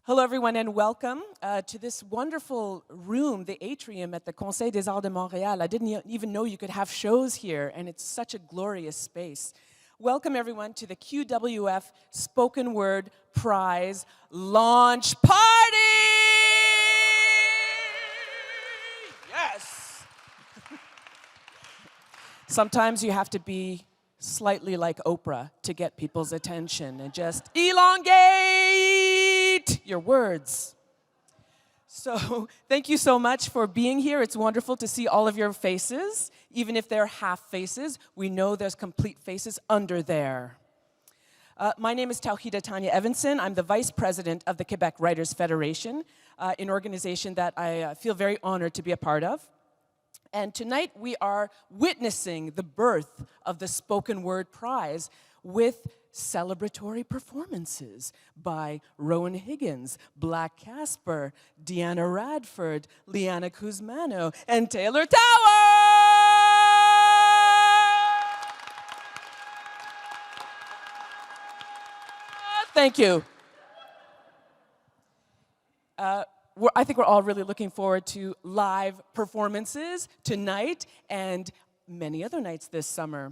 Hello, everyone, and welcome to this wonderful room, the atrium at the Conseil des Arts de Montréal. I didn't even know you could have shows here, and it's such a glorious space. Welcome, everyone, to the QWF Spoken Word Prize launch party! Yes! Sometimes you have to be slightly like Oprah to get people's attention and just elongate your words. So thank you so much for being here. It's wonderful to see all of your faces. Even if they're half faces, we know there's complete faces under there. My name is Tawhida Tanya Evanson. I'm the Vice President of the Quebec Writers Federation, an organization that I feel very honored to be a part of. And tonight we are witnessing the birth of the Spoken Word Prize with celebratory performances by Roen Higgins, Blxck Cxsper, Deanna Radford, Liana Cusmano, and Taylor Tower! Thank you. I think we're all really looking forward to live performances tonight and many other nights this summer.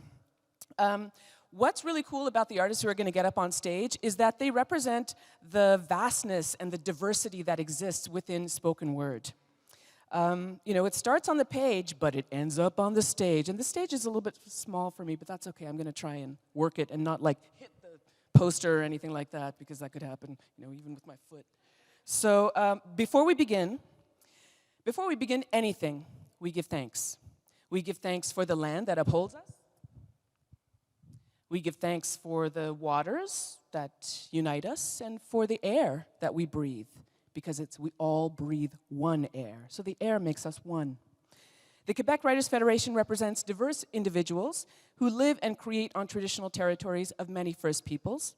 What's really cool about the artists who are going to get up on stage is that they represent the vastness and the diversity that exists within spoken word. You know, it starts on the page, but it ends up on the stage. And the stage is a little bit small for me, but that's okay. I'm going to try and work it and not like hit the poster or anything like that, because that could happen, you know, even with my foot. So before we begin anything, we give thanks. We give thanks for the land that upholds us. We give thanks for the waters that unite us and for the air that we breathe, because we all breathe one air. So the air makes us one. The Quebec Writers Federation represents diverse individuals who live and create on traditional territories of many First Peoples.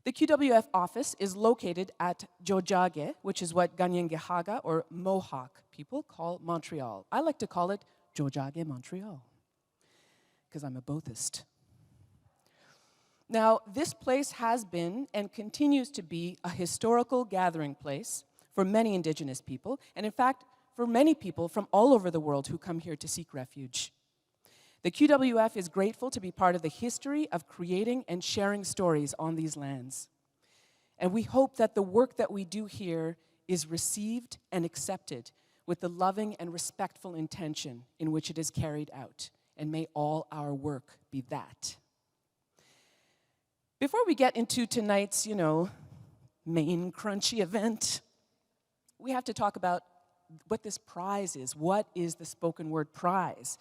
The QWF office is located at Tiohtià:ke, which is what Kanien'kehá:ka, or Mohawk people, call Montreal. I like to call it Tiohtià:ke, Montreal, because I'm a Bothist. Now, this place has been and continues to be a historical gathering place for many Indigenous people, and in fact, for many people from all over the world who come here to seek refuge. The QWF is grateful to be part of the history of creating and sharing stories on these lands. And we hope that the work that we do here is received and accepted with the loving and respectful intention in which it is carried out. And may all our work be that. Before we get into tonight's, main crunchy event, we have to talk about what this prize is. What is the Spoken Word Prize?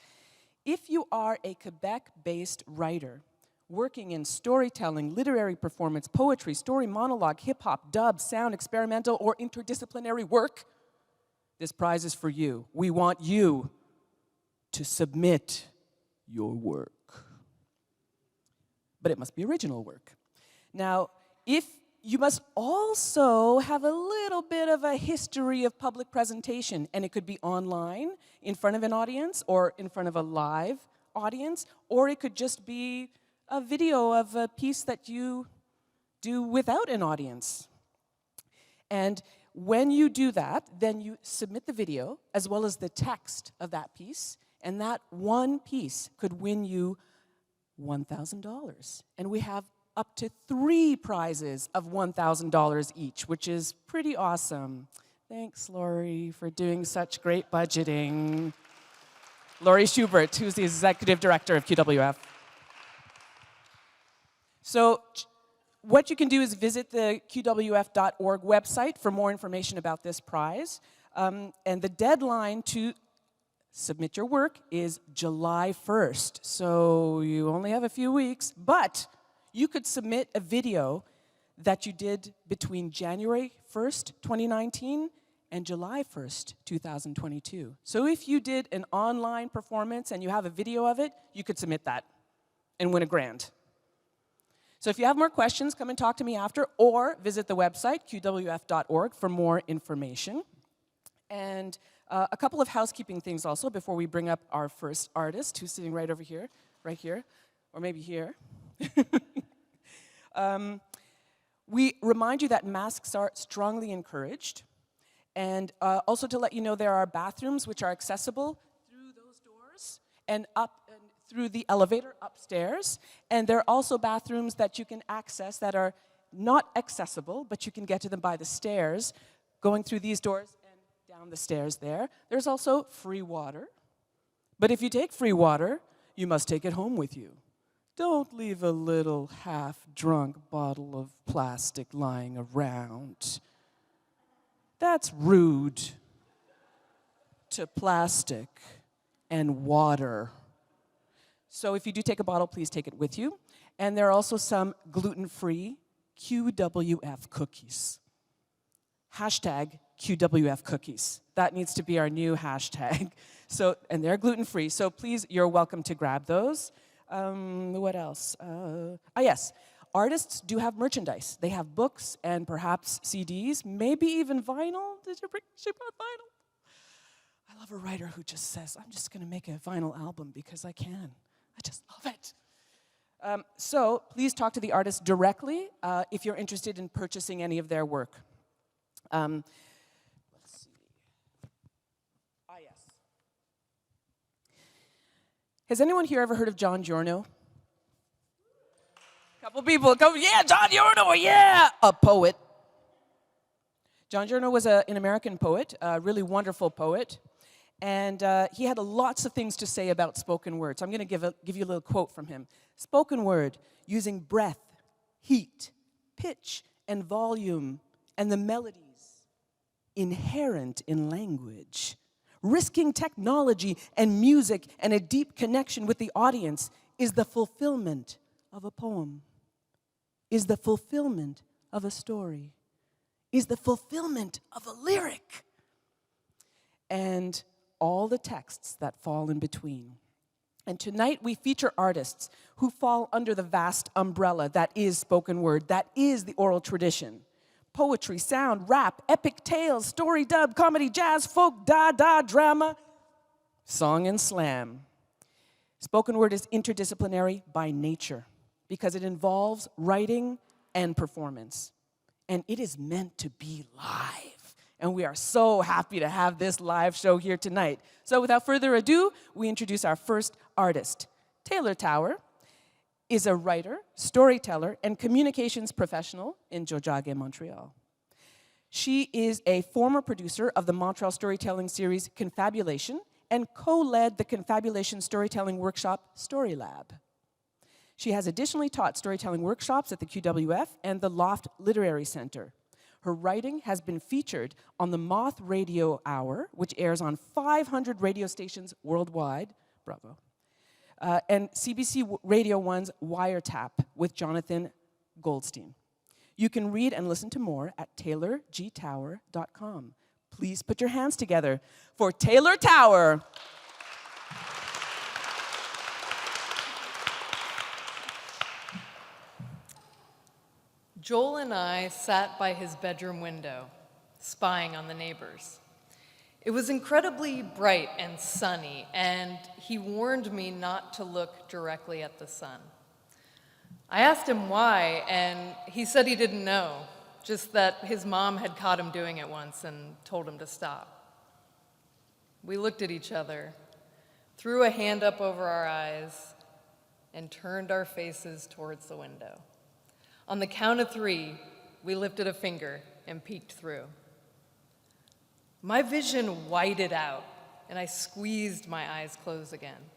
If you are a Quebec-based writer working in storytelling, literary performance, poetry, story, monologue, hip-hop, dub, sound, experimental, or interdisciplinary work, this prize is for you. We want you to submit your work. But it must be original work. Now, you must also have a little bit of a history of public presentation, and it could be online, in front of an audience, or in front of a live audience, or it could just be a video of a piece that you do without an audience. And when you do that, then you submit the video, as well as the text of that piece, and that one piece could win you $1,000. And we have up to 3 prizes of $1,000 each, which is pretty awesome. Thanks, Lori, for doing such great budgeting. Lori Schubert, who's the executive director of QWF. So what you can do is visit the qwf.org website for more information about this prize. And the deadline to submit your work is July 1st. So you only have a few weeks, but you could submit a video that you did between January 1st, 2019 and July 1st, 2022. So if you did an online performance and you have a video of it, you could submit that and win $1,000. So if you have more questions, come and talk to me after, or visit the website, qwf.org, for more information. And a couple of housekeeping things also before we bring up our first artist, who's sitting right over here, or maybe here. We remind you that masks are strongly encouraged, and also to let you know there are bathrooms which are accessible through those doors and up and through the elevator upstairs, and there are also bathrooms that you can access that are not accessible, but you can get to them by the stairs, going through these doors and down the stairs there. There's also free water, but if you take free water, you must take it home with you. Don't leave a little half-drunk bottle of plastic lying around. That's rude to plastic and water. So if you do take a bottle, please take it with you. And there are also some gluten-free QWF cookies. Hashtag QWF cookies. That needs to be our new hashtag. So, and they're gluten-free, so please, you're welcome to grab those. What else? Yes, artists do have merchandise. They have books and perhaps CDs, maybe even vinyl. She brought vinyl? I love a writer who just says, I'm just gonna make a vinyl album because I can. I just love it. So please talk to the artist directly if you're interested in purchasing any of their work. Let's see. Yes. Has anyone here ever heard of John Giorno? Couple people go, yeah, John Giorno, yeah! A poet. John Giorno was an American poet, a really wonderful poet. And he had lots of things to say about spoken word. So I'm going to give you a little quote from him. Spoken word, using breath, heat, pitch, and volume, and the melodies inherent in language. Risking technology and music and a deep connection with the audience is the fulfillment of a poem, is the fulfillment of a story, is the fulfillment of a lyric, and all the texts that fall in between. And tonight we feature artists who fall under the vast umbrella that is spoken word, that is the oral tradition. Poetry, sound, rap, epic tales, story dub, comedy, jazz, folk, da-da, drama, song and slam. Spoken word is interdisciplinary by nature because it involves writing and performance. And it is meant to be live. And we are so happy to have this live show here tonight. So without further ado, we introduce our first artist. Taylor Tower is a writer, storyteller, and communications professional in Tiohtià:ke, Montreal. She is a former producer of the Montreal storytelling series Confabulation and co-led the Confabulation storytelling workshop Story Lab. She has additionally taught storytelling workshops at the QWF and the Loft Literary Center. Her writing has been featured on the Moth Radio Hour, which airs on 500 radio stations worldwide. Bravo. And CBC Radio 1's Wiretap with Jonathan Goldstein. You can read and listen to more at taylorgtower.com. Please put your hands together for Taylor Tower. Joel and I sat by his bedroom window, spying on the neighbors. It was incredibly bright and sunny, and he warned me not to look directly at the sun. I asked him why, and he said he didn't know, just that his mom had caught him doing it once and told him to stop. We looked at each other, threw a hand up over our eyes, and turned our faces towards the window. On the count of 3, we lifted a finger and peeked through. My vision whited out, and I squeezed my eyes closed again.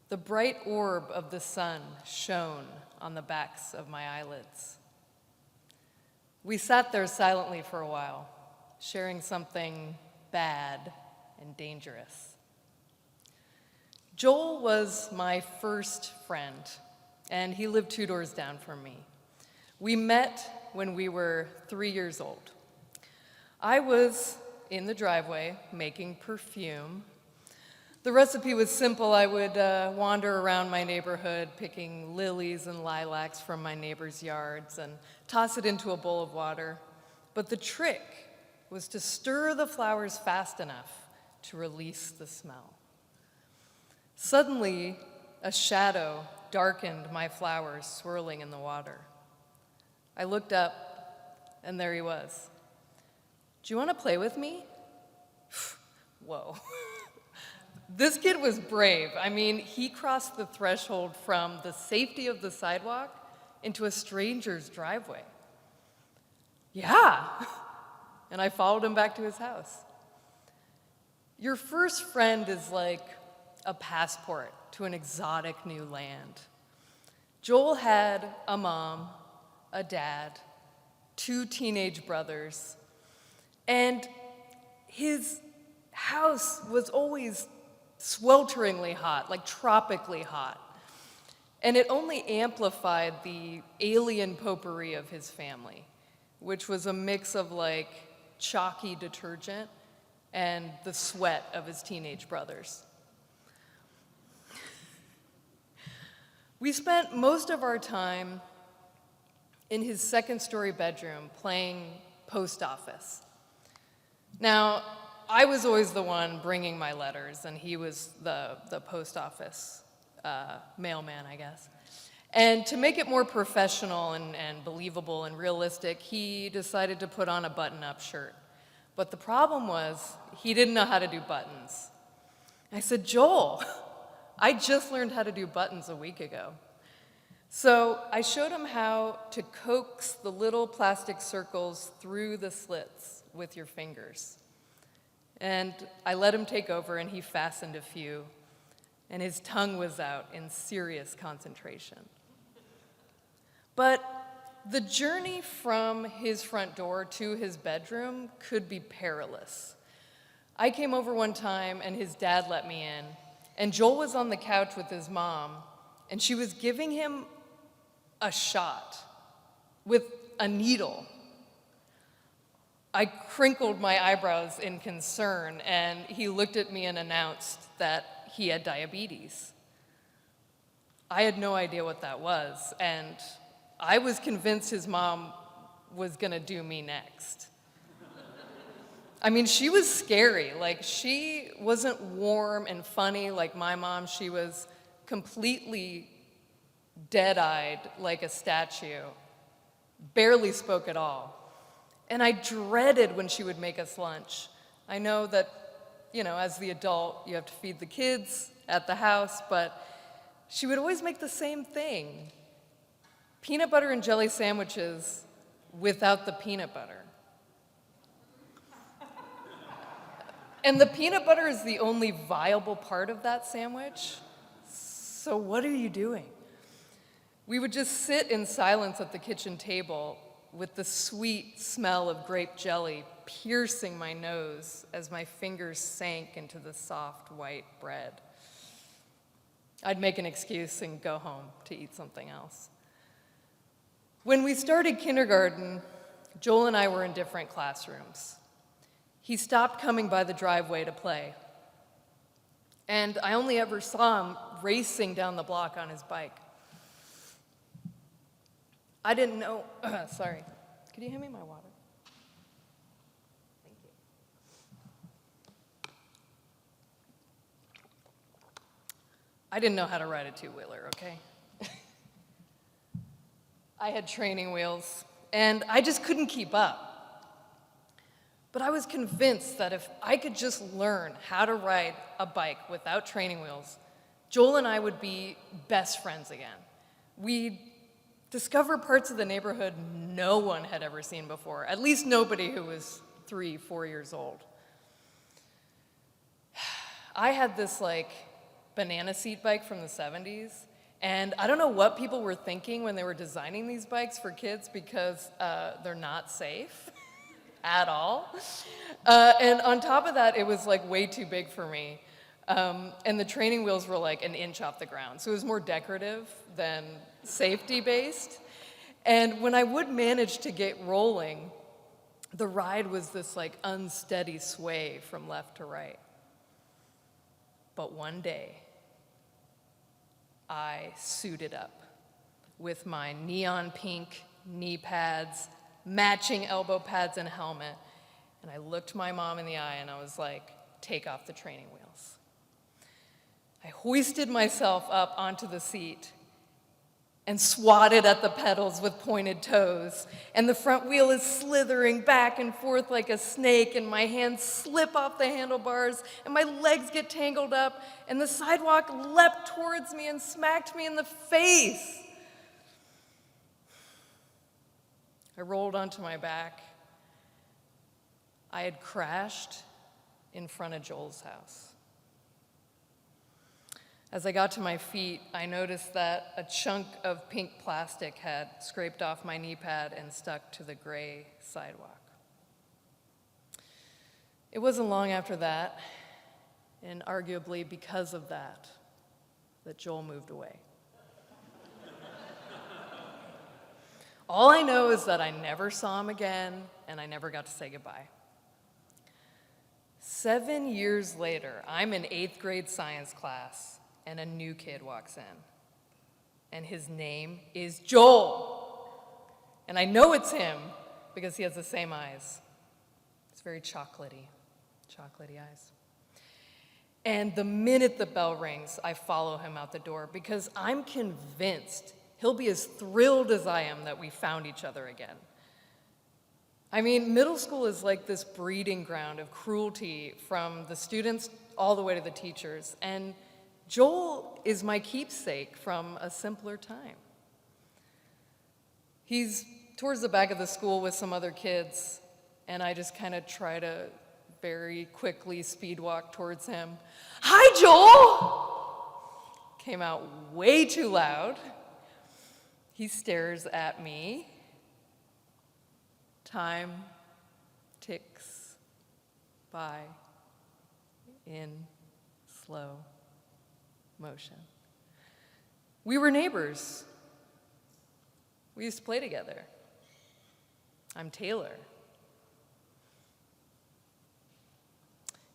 The bright orb of the sun shone on the backs of my eyelids. We sat there silently for a while, sharing something bad and dangerous. Joel was my first friend, and he lived 2 doors down from me. We met when we were 3 years old. I was in the driveway making perfume. The recipe was simple. I would wander around my neighborhood picking lilies and lilacs from my neighbors' yards and toss it into a bowl of water. But the trick was to stir the flowers fast enough to release the smell. Suddenly, a shadow darkened my flowers swirling in the water. I looked up, and there he was. "Do you want to play with me?" Whoa. This kid was brave. I mean, he crossed the threshold from the safety of the sidewalk into a stranger's driveway. Yeah. And I followed him back to his house. Your first friend is like a passport to an exotic new land. Joel had a mom, a dad, 2 teenage brothers, and his house was always swelteringly hot, like tropically hot. And it only amplified the alien potpourri of his family, which was a mix of like chalky detergent and the sweat of his teenage brothers. We spent most of our time in his second-story bedroom playing post office. Now, I was always the one bringing my letters, and he was the post office mailman, I guess. And to make it more professional and believable and realistic, he decided to put on a button-up shirt. But the problem was, he didn't know how to do buttons. I said, "Joel, I just learned how to do buttons a week ago." So I showed him how to coax the little plastic circles through the slits with your fingers. And I let him take over, and he fastened a few, and his tongue was out in serious concentration. But the journey from his front door to his bedroom could be perilous. I came over one time, and his dad let me in, and Joel was on the couch with his mom, and she was giving him a shot with a needle. I crinkled my eyebrows in concern, and he looked at me and announced that he had diabetes. I had no idea what that was, and I was convinced his mom was gonna do me next. I mean, she was scary. Like, she wasn't warm and funny like my mom. She was completely dead-eyed like a statue, barely spoke at all. And I dreaded when she would make us lunch. I know that, as the adult, you have to feed the kids at the house, but she would always make the same thing: peanut butter and jelly sandwiches without the peanut butter. And the peanut butter is the only viable part of that sandwich. So what are you doing? We would just sit in silence at the kitchen table with the sweet smell of grape jelly piercing my nose as my fingers sank into the soft white bread. I'd make an excuse and go home to eat something else. When we started kindergarten, Joel and I were in different classrooms. He stopped coming by the driveway to play, and I only ever saw him racing down the block on his bike. I didn't know, sorry, could you hand me my water? Thank you. I didn't know how to ride a two-wheeler, okay? I had training wheels, and I just couldn't keep up. But I was convinced that if I could just learn how to ride a bike without training wheels, Joel and I would be best friends again. We'd discover parts of the neighborhood no one had ever seen before, at least nobody who was 3, 4 years old. I had this banana seat bike from the 70s, and I don't know what people were thinking when they were designing these bikes for kids, because they're not safe at all. And on top of that, it was way too big for me. And the training wheels were an inch off the ground. So it was more decorative than safety-based. And when I would manage to get rolling, the ride was this unsteady sway from left to right. But one day, I suited up with my neon pink knee pads, matching elbow pads and helmet, and I looked my mom in the eye and I was like, take off the training wheels. I hoisted myself up onto the seat, and swatted at the pedals with pointed toes. And the front wheel is slithering back and forth like a snake, and my hands slip off the handlebars, and my legs get tangled up, and the sidewalk leapt towards me and smacked me in the face. I rolled onto my back. I had crashed in front of Joel's house. As I got to my feet, I noticed that a chunk of pink plastic had scraped off my knee pad and stuck to the gray sidewalk. It wasn't long after that, and arguably because of that Joel moved away. All I know is that I never saw him again, and I never got to say goodbye. 7 years later, I'm in 8th grade science class, and a new kid walks in. And his name is Joel. And I know it's him because he has the same eyes. It's very chocolatey eyes. And the minute the bell rings, I follow him out the door because I'm convinced he'll be as thrilled as I am that we found each other again. I mean, middle school is like this breeding ground of cruelty from the students all the way to the teachers. And Joel is my keepsake from a simpler time. He's towards the back of the school with some other kids, and I just kind of try to very quickly speed walk towards him. "Hi, Joel!" Came out way too loud. He stares at me. Time ticks by in slow motion. We were neighbors. We used to play together. I'm Taylor.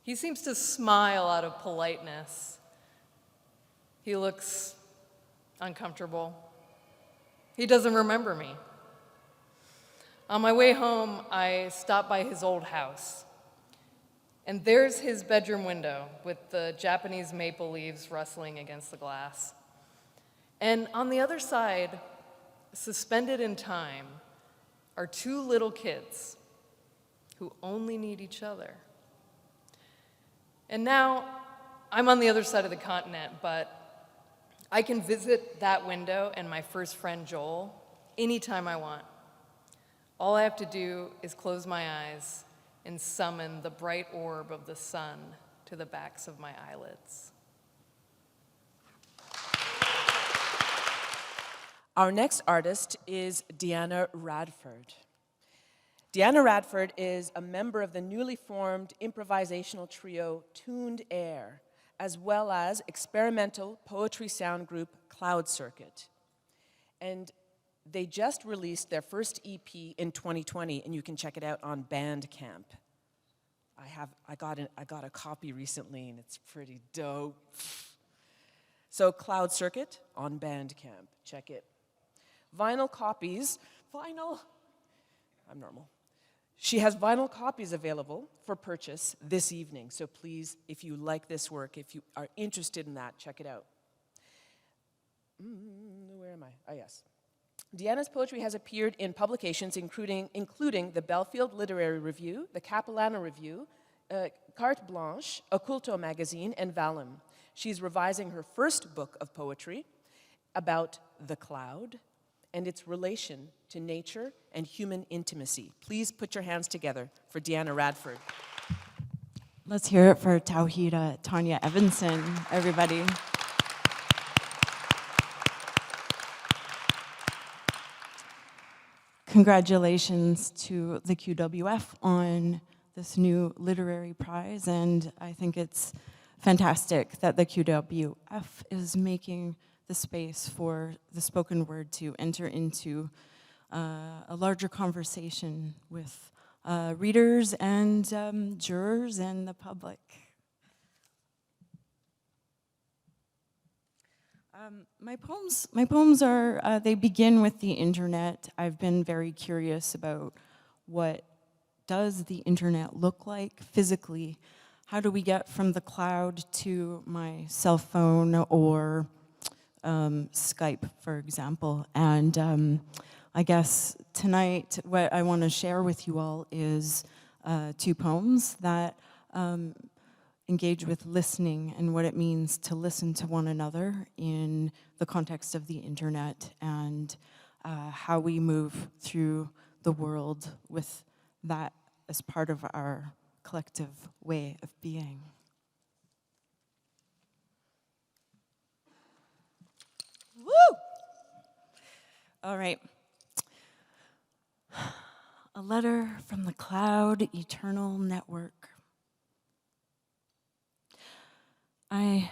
He seems to smile out of politeness. He looks uncomfortable. He doesn't remember me. On my way home, I stopped by his old house. And there's his bedroom window with the Japanese maple leaves rustling against the glass. And on the other side, suspended in time, are 2 little kids who only need each other. And now, I'm on the other side of the continent, but I can visit that window and my first friend Joel anytime I want. All I have to do is close my eyes and summon the bright orb of the sun to the backs of my eyelids. Our next artist is Deanna Radford. Deanna Radford is a member of the newly formed improvisational trio Tuned Air, as well as experimental poetry sound group Cloud Circuit. And they just released their first EP in 2020, and you can check it out on Bandcamp. I got a copy recently, and it's pretty dope. So Cloud Circuit on Bandcamp, check it. Vinyl copies, I'm normal. She has vinyl copies available for purchase this evening, so please, if you like this work, if you are interested in that, check it out. Where am I? Oh, yes. Deanna's poetry has appeared in publications including the Belfield Literary Review, the Capilano Review, Carte Blanche, Occulto Magazine, and Vallum. She's revising her first book of poetry about the cloud and its relation to nature and human intimacy. Please put your hands together for Deanna Radford. Let's hear it for Tawhida Tanya Evanson, everybody. Congratulations to the QWF on this new literary prize, and I think it's fantastic that the QWF is making the space for the spoken word to enter into a larger conversation with readers and jurors and the public. My poems are, they begin with the internet. I've been very curious about what does the internet look like physically? How do we get from the cloud to my cell phone or Skype, for example. And I guess tonight what I want to share with you all is 2 poems that engage with listening and what it means to listen to one another in the context of the internet, and how we move through the world with that as part of our collective way of being. Woo! All right. A letter from the cloud eternal network. I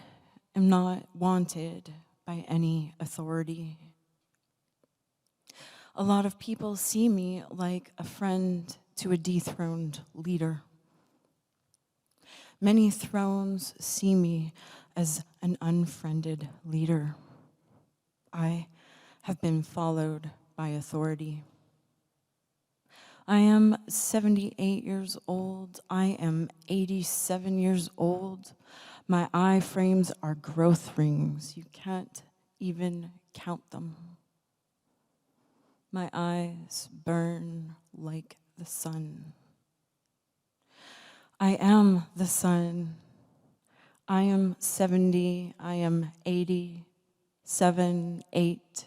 am not wanted by any authority. A lot of people see me like a friend to a dethroned leader. Many thrones see me as an unfriended leader. I have been followed by authority. I am 78 years old. I am 87 years old. My eye frames are growth rings. You can't even count them. My eyes burn like the sun. I am the sun. I am 70. I am 80. 7, 8,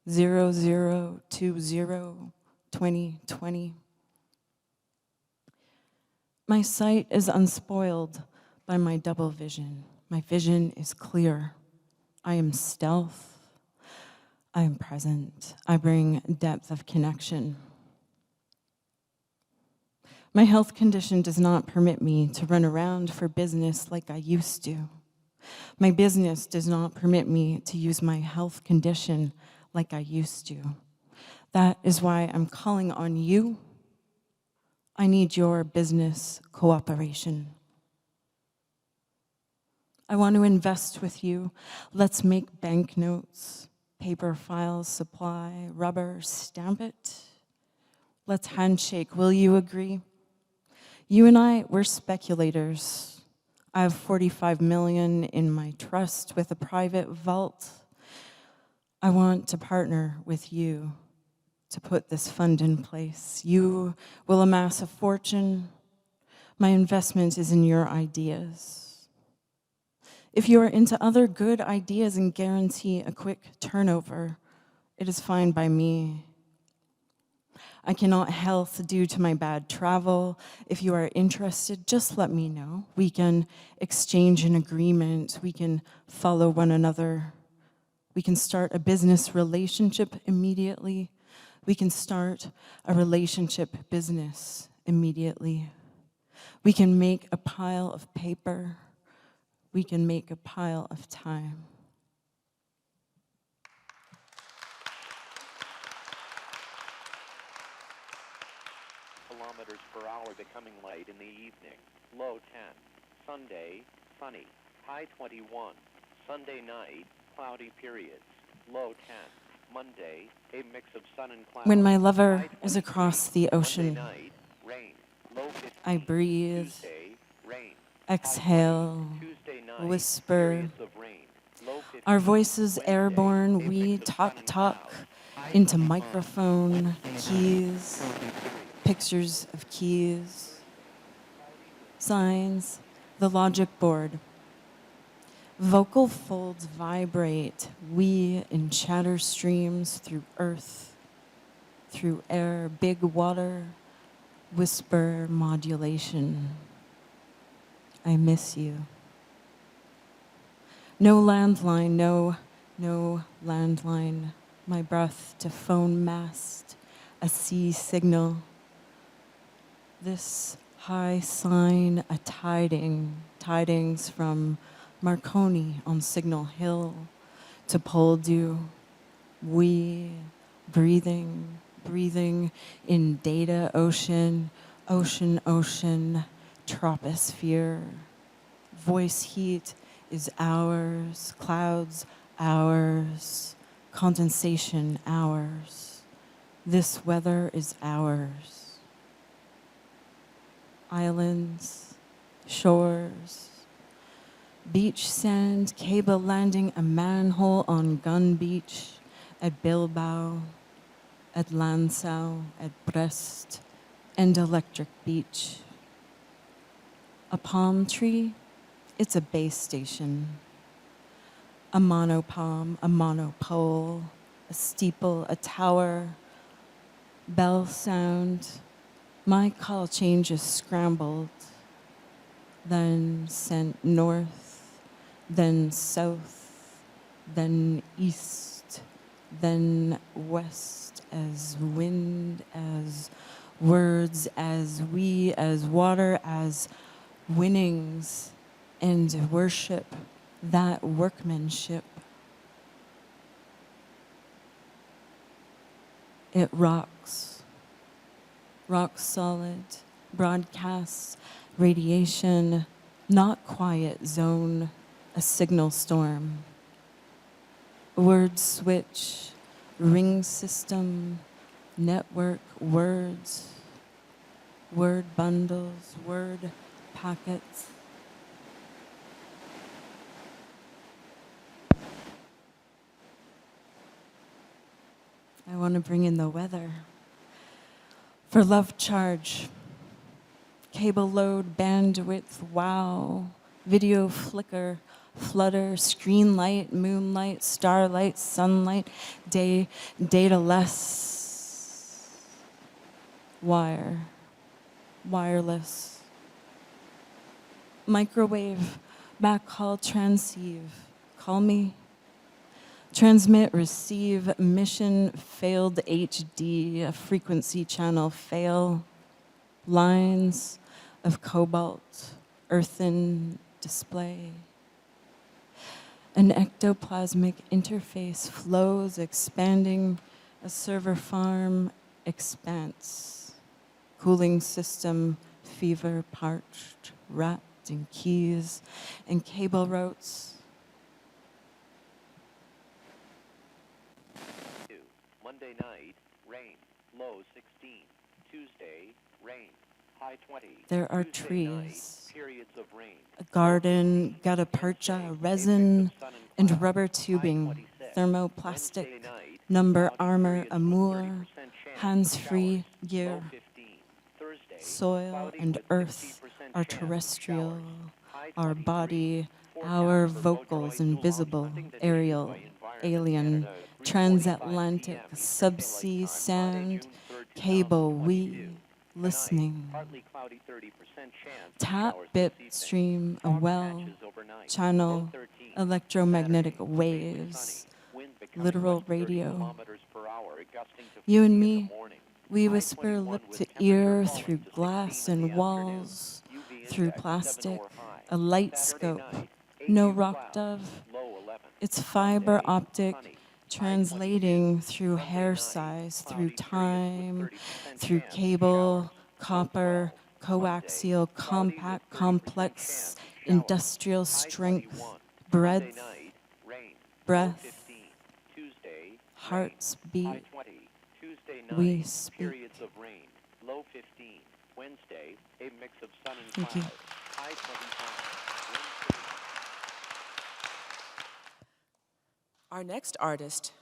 0, 0, 2, 0, 2020. My sight is unspoiled by my double vision. My vision is clear. I am stealth. I am present. I bring depth of connection. My health condition does not permit me to run around for business like I used to. My business does not permit me to use my health condition like I used to. That is why I'm calling on you. I need your business cooperation. I want to invest with you. Let's make banknotes, paper files supply, rubber, stamp it. Let's handshake, will you agree? You and I, we're speculators. I have 45 million in my trust with a private vault. I want to partner with you to put this fund in place. You will amass a fortune. My investment is in your ideas. If you are into other good ideas and guarantee a quick turnover, it is fine by me. I cannot health due to my bad travel. If you are interested, just let me know. We can exchange an agreement. We can follow one another. We can start a business relationship immediately. We can start a relationship business immediately. We can make a pile of paper. We can make a pile of time. Kilometers per hour becoming light in the evening. Low 10. Sunday, sunny. High 21. Sunday night, cloudy periods. Low 10. Monday, a mix of sun and clouds. When my lover is across the ocean, Monday night, rain. Low 15. I breathe, Tuesday, rain. exhale, Tuesday night, whisper. periods of rain. Low 15. Our voices Wednesday, airborne, a we mix of sun and talk clouds. into microphone, keys, pictures of keys, signs, the logic board. Vocal folds vibrate, we in chatter streams through earth, through air, big water, whisper modulation. I miss you. No landline, no landline. My breath to phone mast, a sea signal. This high sign, a tidings from Marconi on Signal Hill to Poldhu. We breathing in data ocean, troposphere. Voice heat is ours, clouds ours, condensation ours. This weather is ours. Islands, shores, Beach sand, cable landing a manhole on Gun Beach, at Bilbao, at Lansau, at Brest, and Electric Beach. A palm tree, it's a base station. A monopalm, a monopole, a steeple, a tower, bell sound. My call changes scrambled, then sent north, then south, then east, then west, as wind, as words, as we, as water, as winnings, and worship that workmanship. It rocks, rock solid, broadcasts, radiation, not quiet zone, a signal storm. Word switch, ring system, network, words, word bundles, word packets. I want to bring in the weather. For love charge, cable load, bandwidth, wow, video flicker, flutter, screen light, moonlight, starlight, sunlight, day, data less, wire, wireless, microwave, backhaul, transceive, call me. Transmit, receive, mission, failed HD, a frequency channel fail, lines of cobalt, earthen display. An ectoplasmic interface flows, expanding, a server farm expanse. Cooling system, fever, parched, wrapped in keys and cable routes. Monday night, rain, low 16. Tuesday, rain, high 20. There are Tuesday trees, night, periods of rain. a garden, gutta percha, resin, and rubber tubing, thermoplastic, number armor, amour, hands-free gear. Soil and earth are terrestrial, our body, our vocals invisible, aerial, alien, transatlantic, subsea, sound, cable, we, listening. Tap, bip, stream, a well, channel, electromagnetic waves, literal radio. You and me, we whisper lip to ear through glass and walls, through plastic, a light scope, no rock dove. It's fiber optic, translating through hair size, through time, through cable, copper, coaxial, compact, complex, industrial strength, breadth, breath, hearts beat, we speak. Periods of rain, low 15. Wednesday, a mix of sun and Thank you. clouds, high 25. Our next artist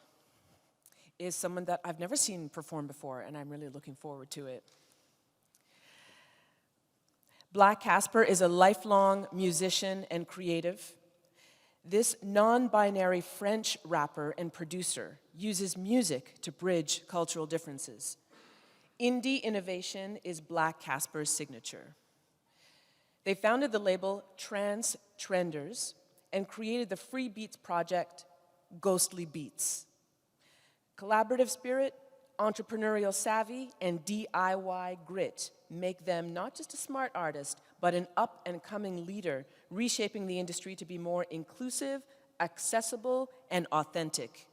is someone that I've never seen perform before, and I'm really looking forward to it. Blxck Cxsper is a lifelong musician and creative. This non-binary French rapper and producer uses music to bridge cultural differences. Indie innovation is Blxck Cxsper's signature. They founded the label Trans Trenders and created the free beats project Ghostly Beats. Collaborative spirit, entrepreneurial savvy, and DIY grit make them not just a smart artist, but an up-and-coming leader, reshaping the industry to be more inclusive, accessible, and authentic.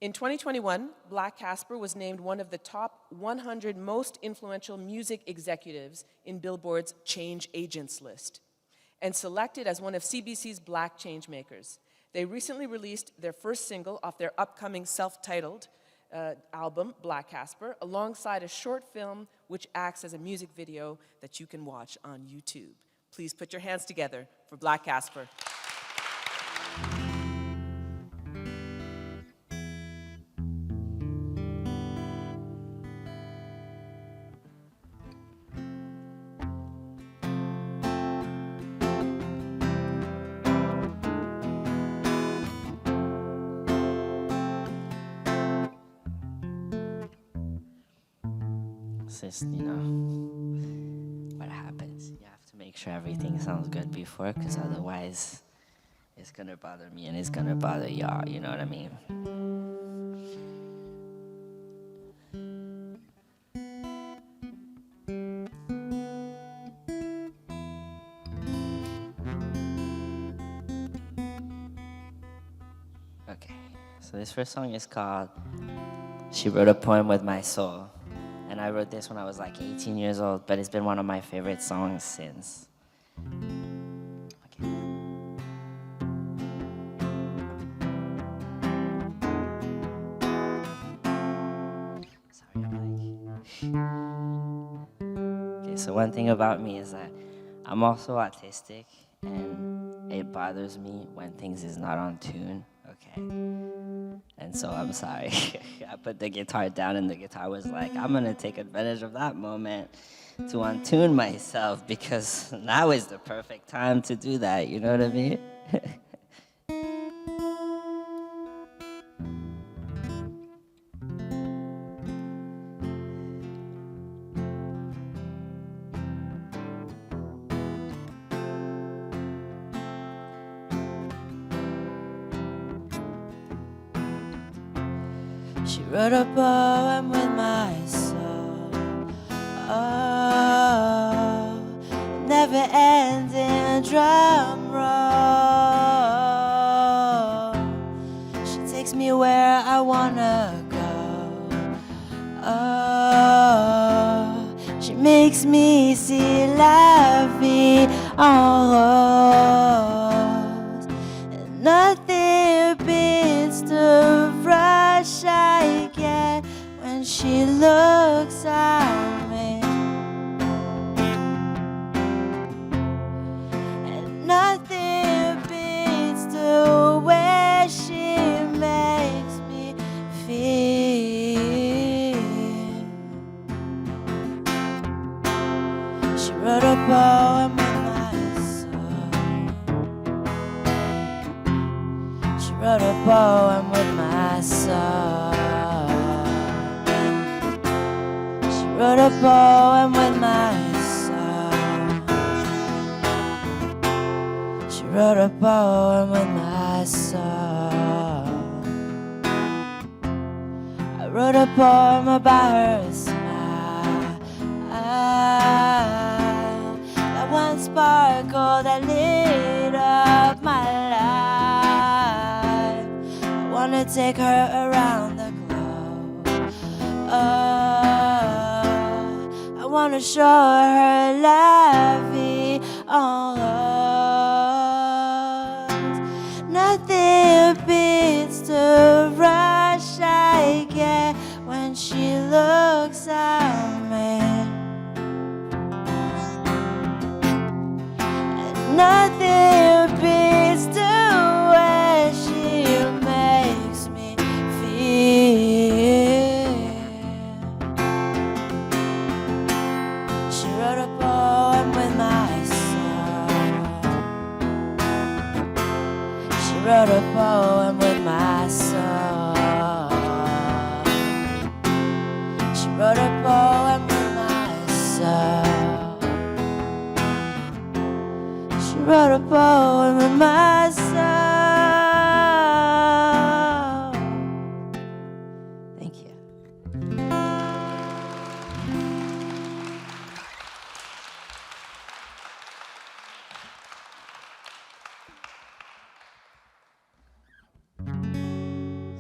In 2021, Blxck Cxsper was named one of the top 100 most influential music executives in Billboard's Change Agents list, and selected as one of CBC's Black Changemakers. They recently released their first single off their upcoming self-titled album, Blxck Cxsper, alongside a short film which acts as a music video that you can watch on YouTube. Please put your hands together for Blxck Cxsper. It's just, you know, what happens. You have to make sure everything sounds good before, because otherwise it's gonna bother me and it's gonna bother y'all, you know what I mean? Okay, so this first song is called She Wrote a Poem with My Soul. And I wrote this when I was like 18 years old, but it's been one of my favorite songs since. Okay. Sorry, okay, so one thing about me is that I'm also autistic, and it bothers me when things is not on tune, okay? And so I'm sorry. I put the guitar down and the guitar was like, I'm gonna take advantage of that moment to untune myself, because now is the perfect time to do that, you know what I mean? She wrote a poem with my soul. Oh, never ending drum roll. She takes me where I wanna go. Oh, she makes me see la vie en rose. And nothing beats the rush I get when she looks at me. And nothing beats the way she makes me feel. She wrote a poem with my soul. She wrote a poem with my soul. She wrote a poem with my soul. She wrote a poem with my soul. I wrote a poem about her smile, that one sparkle that lit up my life. I wanna take her around the globe. I wanna show her la vie en rose. Nothing beats the rush I get when she looks at me. And nothing beats the way she makes me feel. She wrote a poem with my soul. She wrote a poem with my soul. She wrote a poem with my soul. She wrote a poem with my soul. Thank you.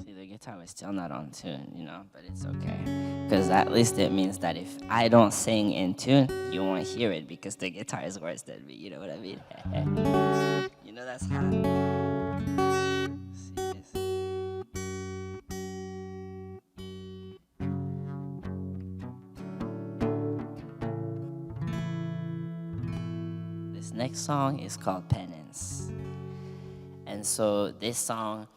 See, the guitar was still not on tune, you know, but it's okay. Because at least it means that if I don't sing in tune, you won't hear it, because the guitar is worse than me, you know what I mean? You know that's how. See this? This This next song is called Penance. And so this song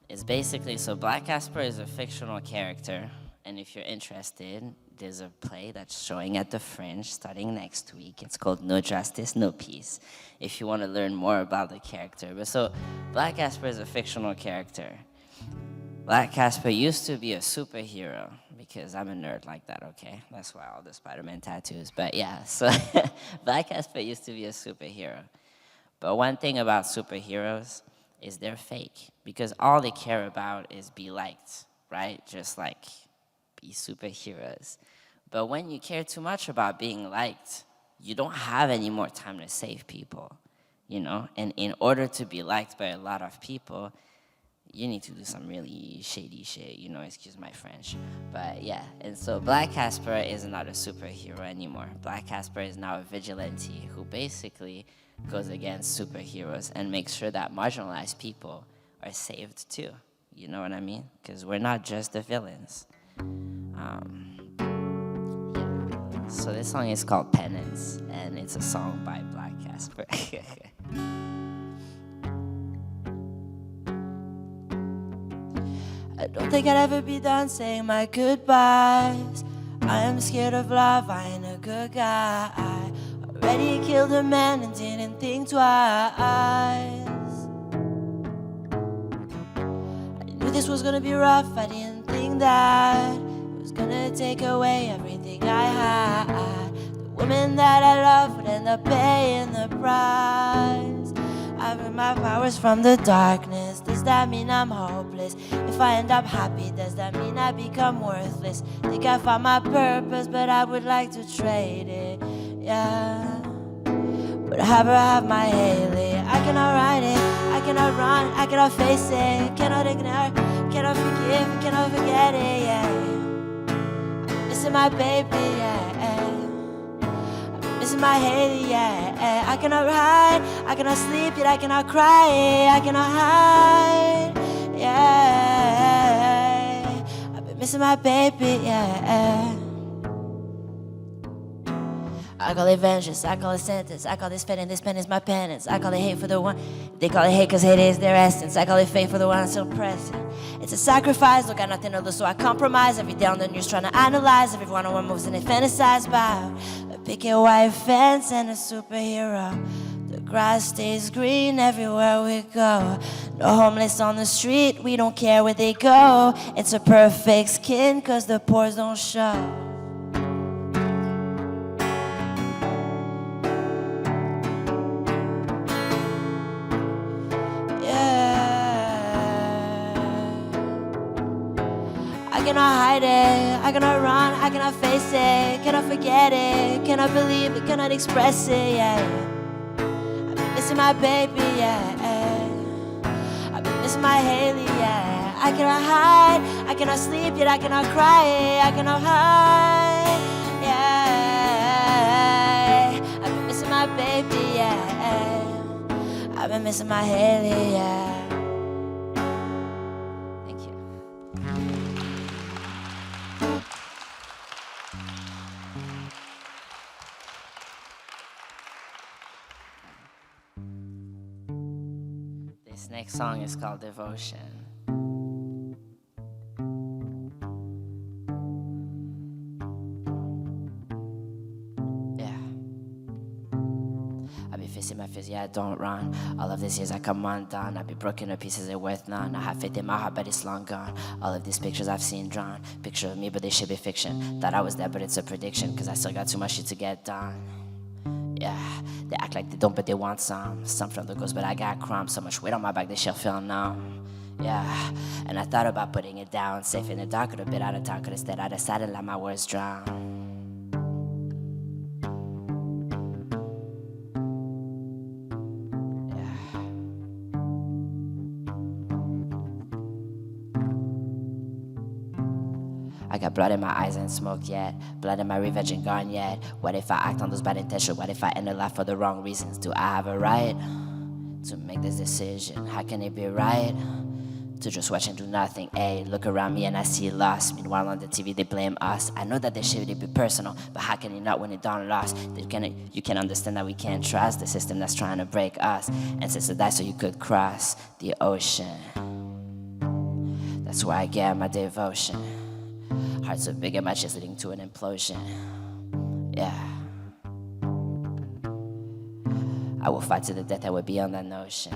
is basically, so Blxck Cxsper is a fictional character. And if you're interested, there's a play that's showing at the Fringe starting next week. It's called No Justice, No Peace, if you want to learn more about the character. But so Blxck Cxsper is a fictional character. Blxck Cxsper used to be a superhero, because I'm a nerd like that, okay? That's why all the Spider-Man tattoos. But yeah, so Blxck Cxsper used to be a superhero. But one thing about superheroes is they're fake, because all they care about is be liked, right? Just like be superheroes. But when you care too much about being liked, you don't have any more time to save people, you know? And in order to be liked by a lot of people, you need to do some really shady shit, you know, excuse my French. But yeah, and so Blxck Cxsper is not a superhero anymore. Blxck Cxsper is now a vigilante who basically goes against superheroes and makes sure that marginalized people are saved too. You know what I mean? Because we're not just the villains. Yeah. So this song is called Penance, and it's a song by Blxck Cxsper. I don't think I'd ever be done saying my goodbyes. I am scared of love, I ain't a good guy. Already killed a man and didn't think twice. I knew this was gonna be rough, I didn't think that it was gonna take away everything I had. The woman that I love would end up paying the price. I bring my powers from the darkness. Does that mean I'm hopeless? If I end up happy, does that mean I become worthless? Think I found my purpose, but I would like to trade it, yeah. But I have my Haley. I cannot ride it, I cannot run, I cannot face it. Cannot ignore, cannot forgive, cannot forget it, yeah. I'm missing my baby, yeah. This is my Haley, yeah. I cannot ride, I cannot sleep, yet I cannot cry, I cannot hide, yeah. I've been missing my baby, yeah. I call it vengeance, I call it sentence, I call this fitting, this pen is my penance. I call it hate for the one, they call it hate cause hate is their essence. I call it fate for the one I'm still present. It's a sacrifice, look, I got nothing to lose, so I compromise. Every day on the news trying to analyze every one-on-one moves and they fantasize about a picket white fence and a superhero. The grass stays green everywhere we go. No homeless on the street, we don't care where they go. It's a perfect skin cause the pores don't show. I cannot hide it, I cannot run, I cannot face it, cannot forget it, cannot believe it, cannot express it, yeah. I've been missing my baby, yeah. I've been missing my Haley, yeah. I cannot hide, I cannot sleep, yet I cannot cry, I cannot hide, yeah. I've been missing my baby, yeah. I've been missing my Haley, yeah. This next song is called Devotion. Yeah. I be facing my fears, yeah, I don't run. All of these years I come undone. I be broken to pieces, they're worth none. I have faith in my heart, but it's long gone. All of these pictures I've seen drawn. Picture of me, but they should be fiction. Thought I was there, but it's a prediction. Cause I still got too much shit to get done. Yeah, they act like they don't, but they want some. Some from the ghost, but I got crumbs. So much weight on my back, they shall feel numb. Yeah, and I thought about putting it down. Safe in the dark, a bit out of town. Could instead I decided to let my words drown. I got blood in my eyes and smoke yet. Blood in my revenge ain't gone yet. What if I act on those bad intentions? What if I end a life for the wrong reasons? Do I have a right to make this decision? How can it be right to just watch and do nothing. Hey, look around me and I see loss. Meanwhile on the TV they blame us. I know that they should be personal, but how can you not when it done lost? You can understand that we can't trust the system that's trying to break us. Ancestors died so you could cross the ocean. That's where I get my devotion. Hearts so big and my chest leading to an implosion. Yeah. I will fight to the death, I would be on that notion.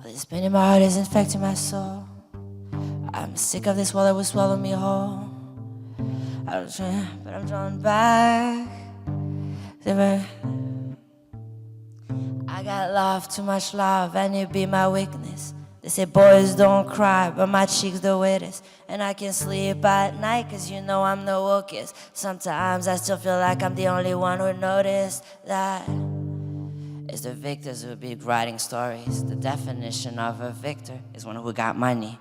This pain in my heart is infecting my soul. I'm sick of this world that will swallow me whole. I'm trying, but I'm drawn back. I got love, too much love, and it be my weakness. They say boys don't cry, but my cheeks the wettest. And I can sleep at night, cause you know I'm the wokest. Sometimes I still feel like I'm the only one who noticed that. It's the victors who be writing stories. The definition of a victor is one who got money.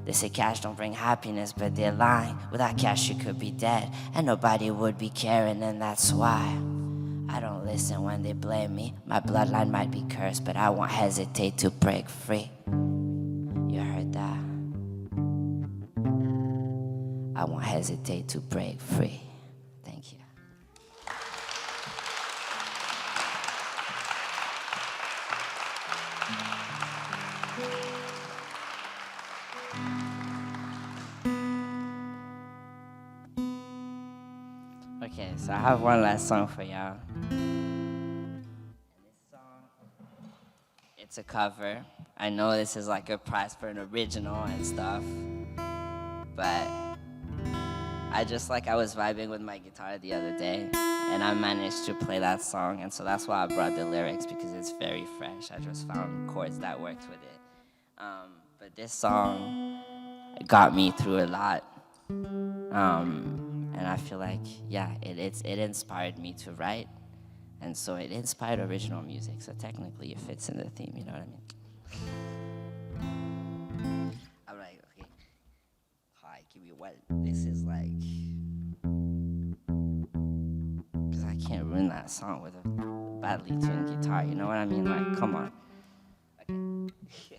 They say cash don't bring happiness, but they're lying. Without cash you could be dead, and nobody would be caring, and that's why I don't listen when they blame me. My bloodline might be cursed, but I won't hesitate to break free. You heard that? I won't hesitate to break free. Thank you. Okay, so I have one last song for y'all. And this song, it's a cover. I know this is like a prize for an original and stuff, but I was vibing with my guitar the other day, and I managed to play that song, and so that's why I brought the lyrics, because it's very fresh. I just found chords that worked with it. But this song got me through a lot. And I feel like, yeah, it inspired me to write, and so it inspired original music, so technically it fits in the theme, you know what I mean? I'm like, okay, hi, give me what this is like, because I can't ruin that song with a badly tuned guitar, you know what I mean? Like, come on. Okay.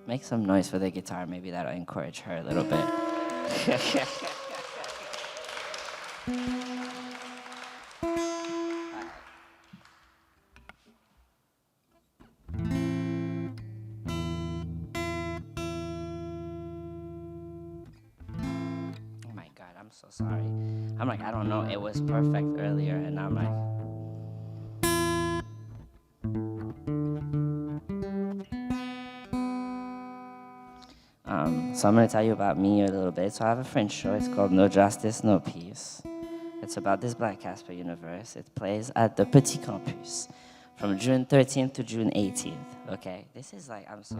Make some noise for the guitar, maybe that'll encourage her a little bit. Oh my God, I'm so sorry. I'm like, I don't know, it was perfect earlier, and I'm like, so I'm going to tell you about me a little bit. So I have a French show. It's called No Justice, No Peace. It's about this Blxck Cxsper universe. It plays at the Petit Campus from June 13th to June 18th. Okay? This is like, I'm so...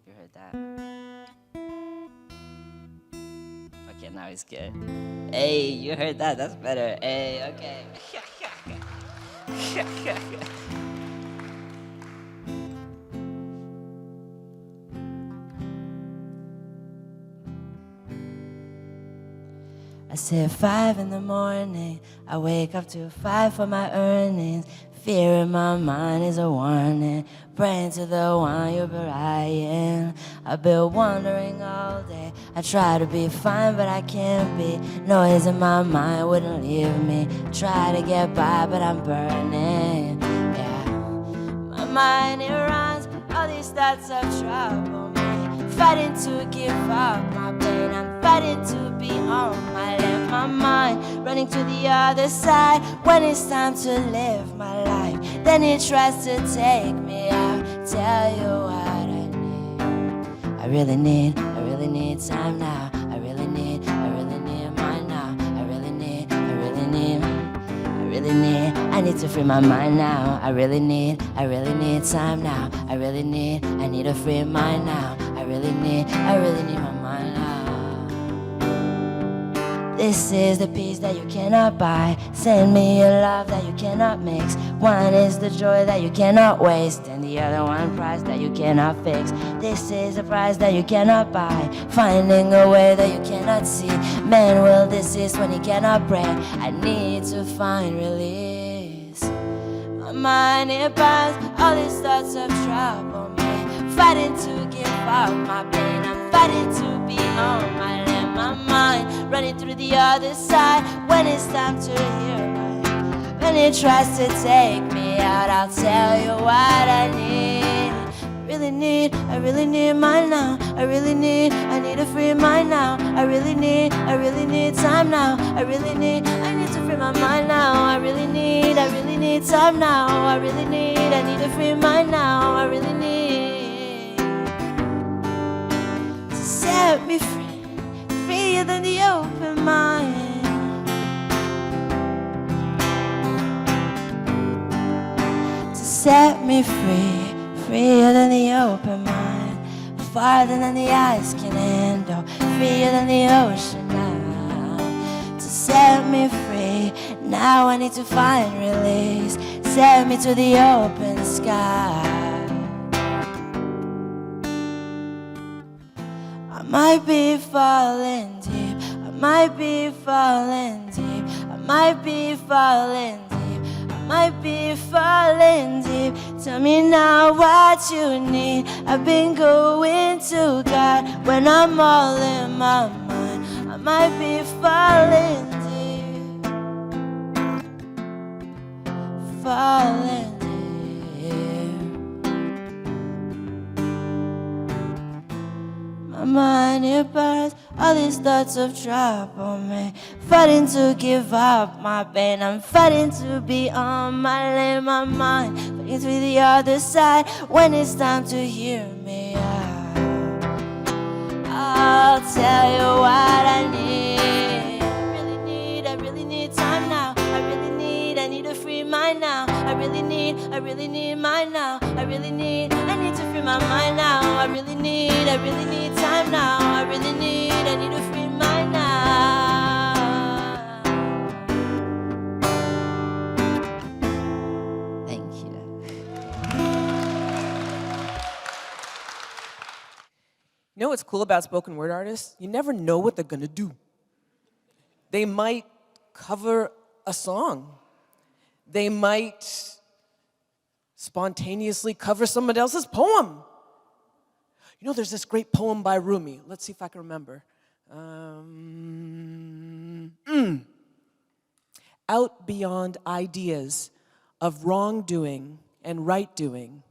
You heard that? Okay, now it's good. Hey, you heard that? That's better. Hey, okay. I said 5 in the morning, I wake up to 5 for my earnings. Fear in my mind is a warning, praying to the one you're burying. I've been wandering all day, I try to be fine but I can't be. Noise in my mind wouldn't leave me, try to get by but I'm burning. Yeah, my mind it runs, all these thoughts of trouble me. Fighting to give up my pain, I'm fighting to be home. I left my mind running to the other side. When it's time to live my life, then it tries to take me out. Tell you what I need. I really need time now. I really need mine now. I really need. I need to free my mind now. I really need time now. I need to free mind now. I really need my mind now. This is the peace that you cannot buy. Send me a love that you cannot mix. One is the joy that you cannot waste, and the other one price that you cannot fix. This is a prize that you cannot buy, finding a way that you cannot see. Man will desist when he cannot pray. I need to find release. My mind, it binds all these thoughts of trouble me. Fighting to give up my pain, I'm fighting to be on my land. My mind running through the other side when it's time to hear my. When it tries to take me out, I'll tell you what I need. I really need mine now. I need a free mind now. I really need time now. I need to free my mind now. I really need time now. I need a free mind now. I really need to set me free, freer than the open mind. To set me free, freer than the open mind, farther than the eyes can handle, freer than the ocean now. To set me free, now I need to find release. Set me to the open sky. I might be falling deep, I might be falling deep, I might be falling deep, I might be falling deep. Tell me now what you need. I've been going to God when I'm all in my mind. I might be falling deep, falling deep. My mind, it burns, all these thoughts of trouble me. Fighting to give up my pain, I'm fighting to be on my lane. My mind fighting to the other side when it's time to hear me out. I'll tell you what I need. I really need time now. I need a free mind now. I really need mine now. I need to free my mind now. I really need time now. I need a free mind now. Thank you. You know what's cool about spoken word artists? You never know what they're gonna do. They might cover a song. They might spontaneously cover somebody else's poem. You know, there's this great poem by Rumi. Let's see if I can remember. Out beyond ideas of wrongdoing and right doing,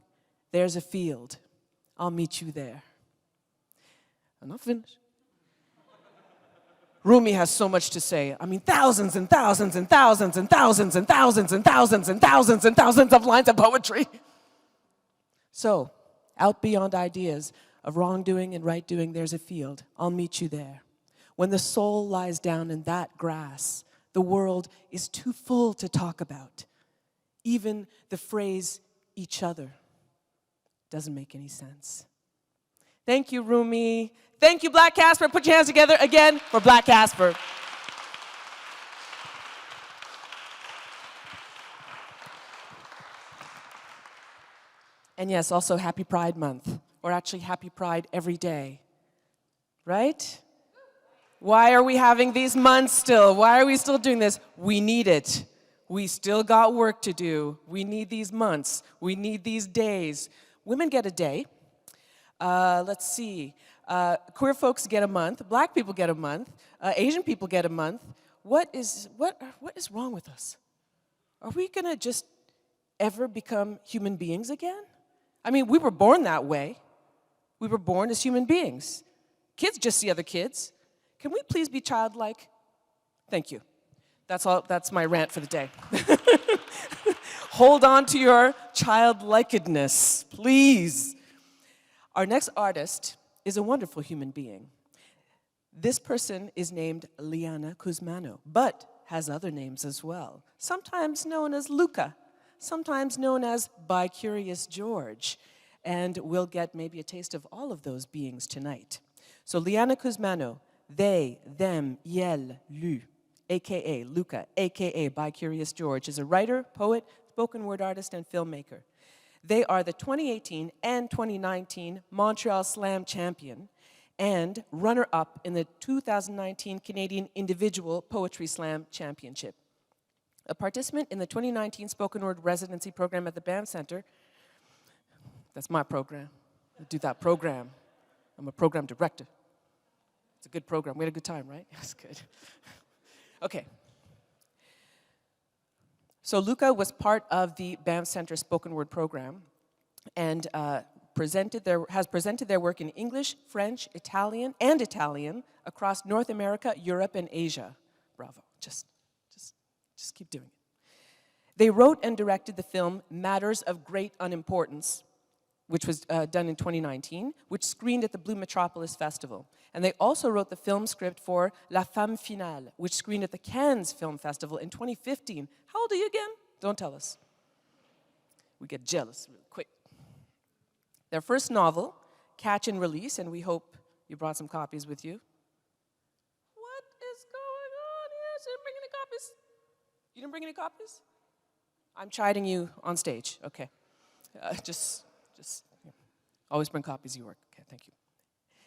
there's a field. I'll meet you there. I'm not finished. Rumi has so much to say. I mean, thousands and thousands and thousands and thousands and thousands and thousands and thousands and thousands of lines of poetry. So, out beyond ideas of wrongdoing and right doing, there's a field. I'll meet you there. When the soul lies down in that grass, the world is too full to talk about. Even the phrase each other doesn't make any sense. Thank you, Rumi. Thank you, Blxck Cxsper. Put your hands together again for Blxck Cxsper. And yes, also Happy Pride Month, or actually Happy Pride every day, right? Why are we having these months still? Why are we still doing this? We need it. We still got work to do. We need these months. We need these days. Women get a day. Let's see. Queer folks get a month. Black people get a month. Asian people get a month. What is wrong with us? Are we gonna just ever become human beings again? I mean, we were born that way. We were born as human beings. Kids just see other kids. Can we please be childlike? Thank you. That's all. That's my rant for the day. Hold on to your childlikedness, please. Our next artist is a wonderful human being. This person is named Liana Cusmano, but has other names as well. Sometimes known as Luca, sometimes known as Bi-Curious George, and we'll get maybe a taste of all of those beings tonight. So Liana Cusmano, they, them, yel, lu, aka Luca, aka Bi-Curious George, is a writer, poet, spoken word artist, and filmmaker. They are the 2018 and 2019 Montreal Slam champion and runner-up in the 2019 Canadian Individual Poetry Slam Championship. A participant in the 2019 Spoken Word Residency Program at the BAM Center. That's my program. I do that program. I'm a program director. It's a good program. We had a good time, right? That's good. Okay. So Luca was part of the BAM Center Spoken Word program and has presented their work in English, French, Italian across North America, Europe, and Asia. Bravo. Just keep doing it. They wrote and directed the film Matters of Great Unimportance, which was done in 2019, which screened at the Blue Metropolis Festival. And they also wrote the film script for La Femme Finale, which screened at the Cannes Film Festival in 2015. How old are you again? Don't tell us. We get jealous real quick. Their first novel, Catch and Release, and we hope you brought some copies with you. What is going on here? You didn't bring any copies? You didn't bring any copies? I'm chiding you on stage. Okay. Just always bring copies of your work. Okay, thank you.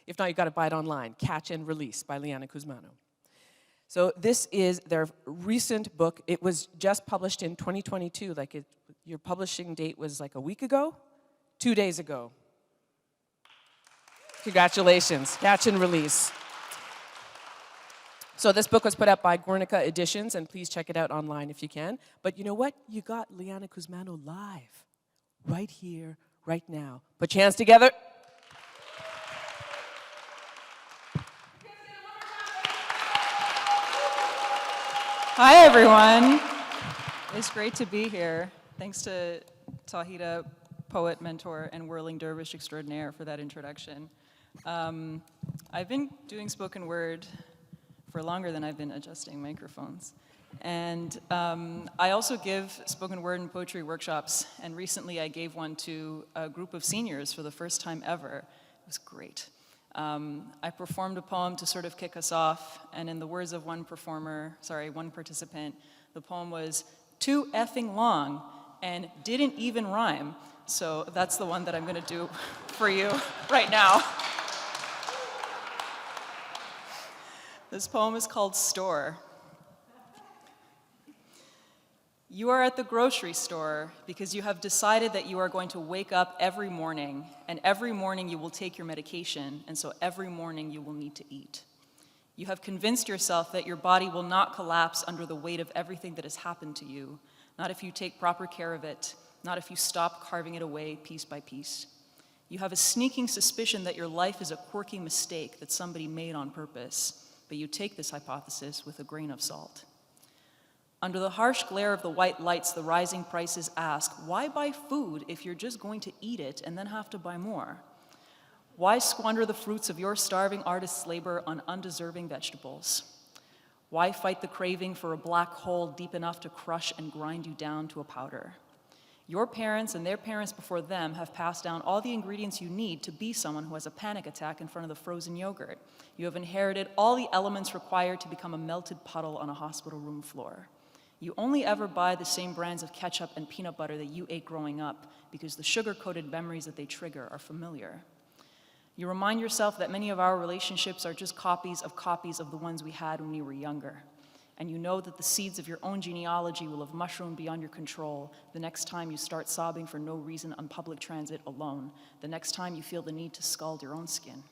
If not, you got to buy it online. Catch and Release by Liana Cusmano. So this is their recent book. It was just published in 2022. Your publishing date was like a week ago? 2 days ago. Congratulations. Catch and Release. So this book was put out by Guernica Editions, and please check it out online if you can. But you know what? You got Liana Cusmano live, right here, right now. Put your hands together. Hi, everyone. It's great to be here. Thanks to Tawhida, poet, mentor, and whirling dervish extraordinaire for that introduction. I've been doing spoken word for longer than I've been adjusting microphones. And I also give spoken word and poetry workshops, and recently I gave one to a group of seniors for the first time ever. It was great. I performed a poem to sort of kick us off, and in the words of one participant, the poem was too effing long and didn't even rhyme. So that's the one that I'm gonna do for you right now. This poem is called Store. You are at the grocery store because you have decided that you are going to wake up every morning, and every morning you will take your medication, and so every morning you will need to eat. You have convinced yourself that your body will not collapse under the weight of everything that has happened to you, not if you take proper care of it, not if you stop carving it away piece by piece. You have a sneaking suspicion that your life is a quirky mistake that somebody made on purpose, but you take this hypothesis with a grain of salt. Under the harsh glare of the white lights, the rising prices ask, why buy food if you're just going to eat it and then have to buy more? Why squander the fruits of your starving artist's labor on undeserving vegetables? Why fight the craving for a black hole deep enough to crush and grind you down to a powder? Your parents and their parents before them have passed down all the ingredients you need to be someone who has a panic attack in front of the frozen yogurt. You have inherited all the elements required to become a melted puddle on a hospital room floor. You only ever buy the same brands of ketchup and peanut butter that you ate growing up because the sugar-coated memories that they trigger are familiar. You remind yourself that many of our relationships are just copies of the ones we had when we were younger. And you know that the seeds of your own genealogy will have mushroomed beyond your control the next time you start sobbing for no reason on public transit alone, the next time you feel the need to scald your own skin.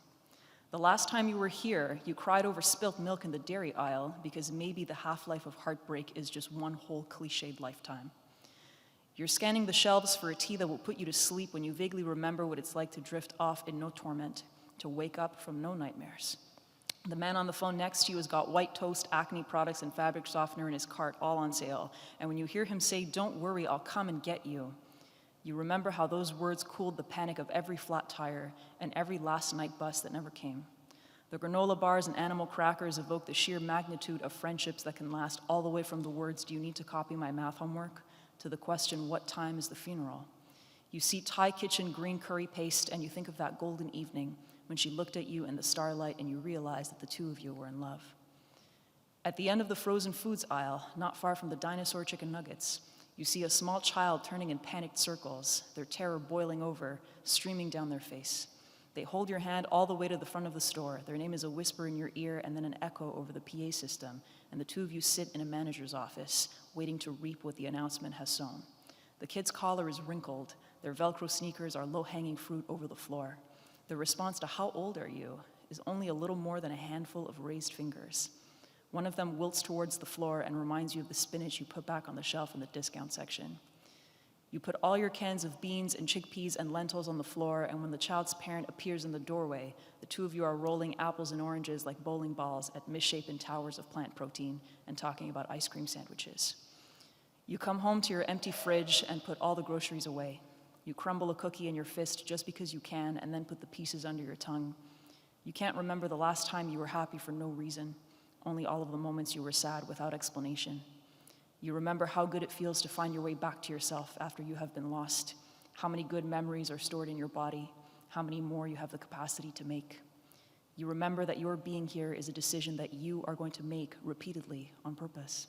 The last time you were here, you cried over spilt milk in the dairy aisle because maybe the half-life of heartbreak is just one whole cliched lifetime. You're scanning the shelves for a tea that will put you to sleep when you vaguely remember what it's like to drift off in no torment, to wake up from no nightmares. The man on the phone next to you has got white toast, acne products, and fabric softener in his cart, all on sale. And when you hear him say, "Don't worry, I'll come and get you," you remember how those words cooled the panic of every flat tire and every last night bus that never came. The granola bars and animal crackers evoke the sheer magnitude of friendships that can last all the way from the words, "Do you need to copy my math homework?" to the question, "What time is the funeral?" You see Thai kitchen green curry paste and you think of that golden evening when she looked at you in the starlight and you realized that the two of you were in love. At the end of the frozen foods aisle, not far from the dinosaur chicken nuggets, You see a small child turning in panicked circles, their terror boiling over, streaming down their face. They hold your hand all the way to the front of the store. Their name is a whisper in your ear and then an echo over the PA system, and the two of you sit in a manager's office, waiting to reap what the announcement has sown. The kid's collar is wrinkled. Their Velcro sneakers are low-hanging fruit over the floor. The response to "how old are you?" is only a little more than a handful of raised fingers. One of them wilts towards the floor and reminds you of the spinach you put back on the shelf in the discount section. You put all your cans of beans and chickpeas and lentils on the floor, and when the child's parent appears in the doorway, the two of you are rolling apples and oranges like bowling balls at misshapen towers of plant protein and talking about ice cream sandwiches. You come home to your empty fridge and put all the groceries away. You crumble a cookie in your fist just because you can and then put the pieces under your tongue. You can't remember the last time you were happy for no reason, only all of the moments you were sad without explanation. You remember how good it feels to find your way back to yourself after you have been lost, how many good memories are stored in your body, how many more you have the capacity to make. You remember that your being here is a decision that you are going to make repeatedly on purpose.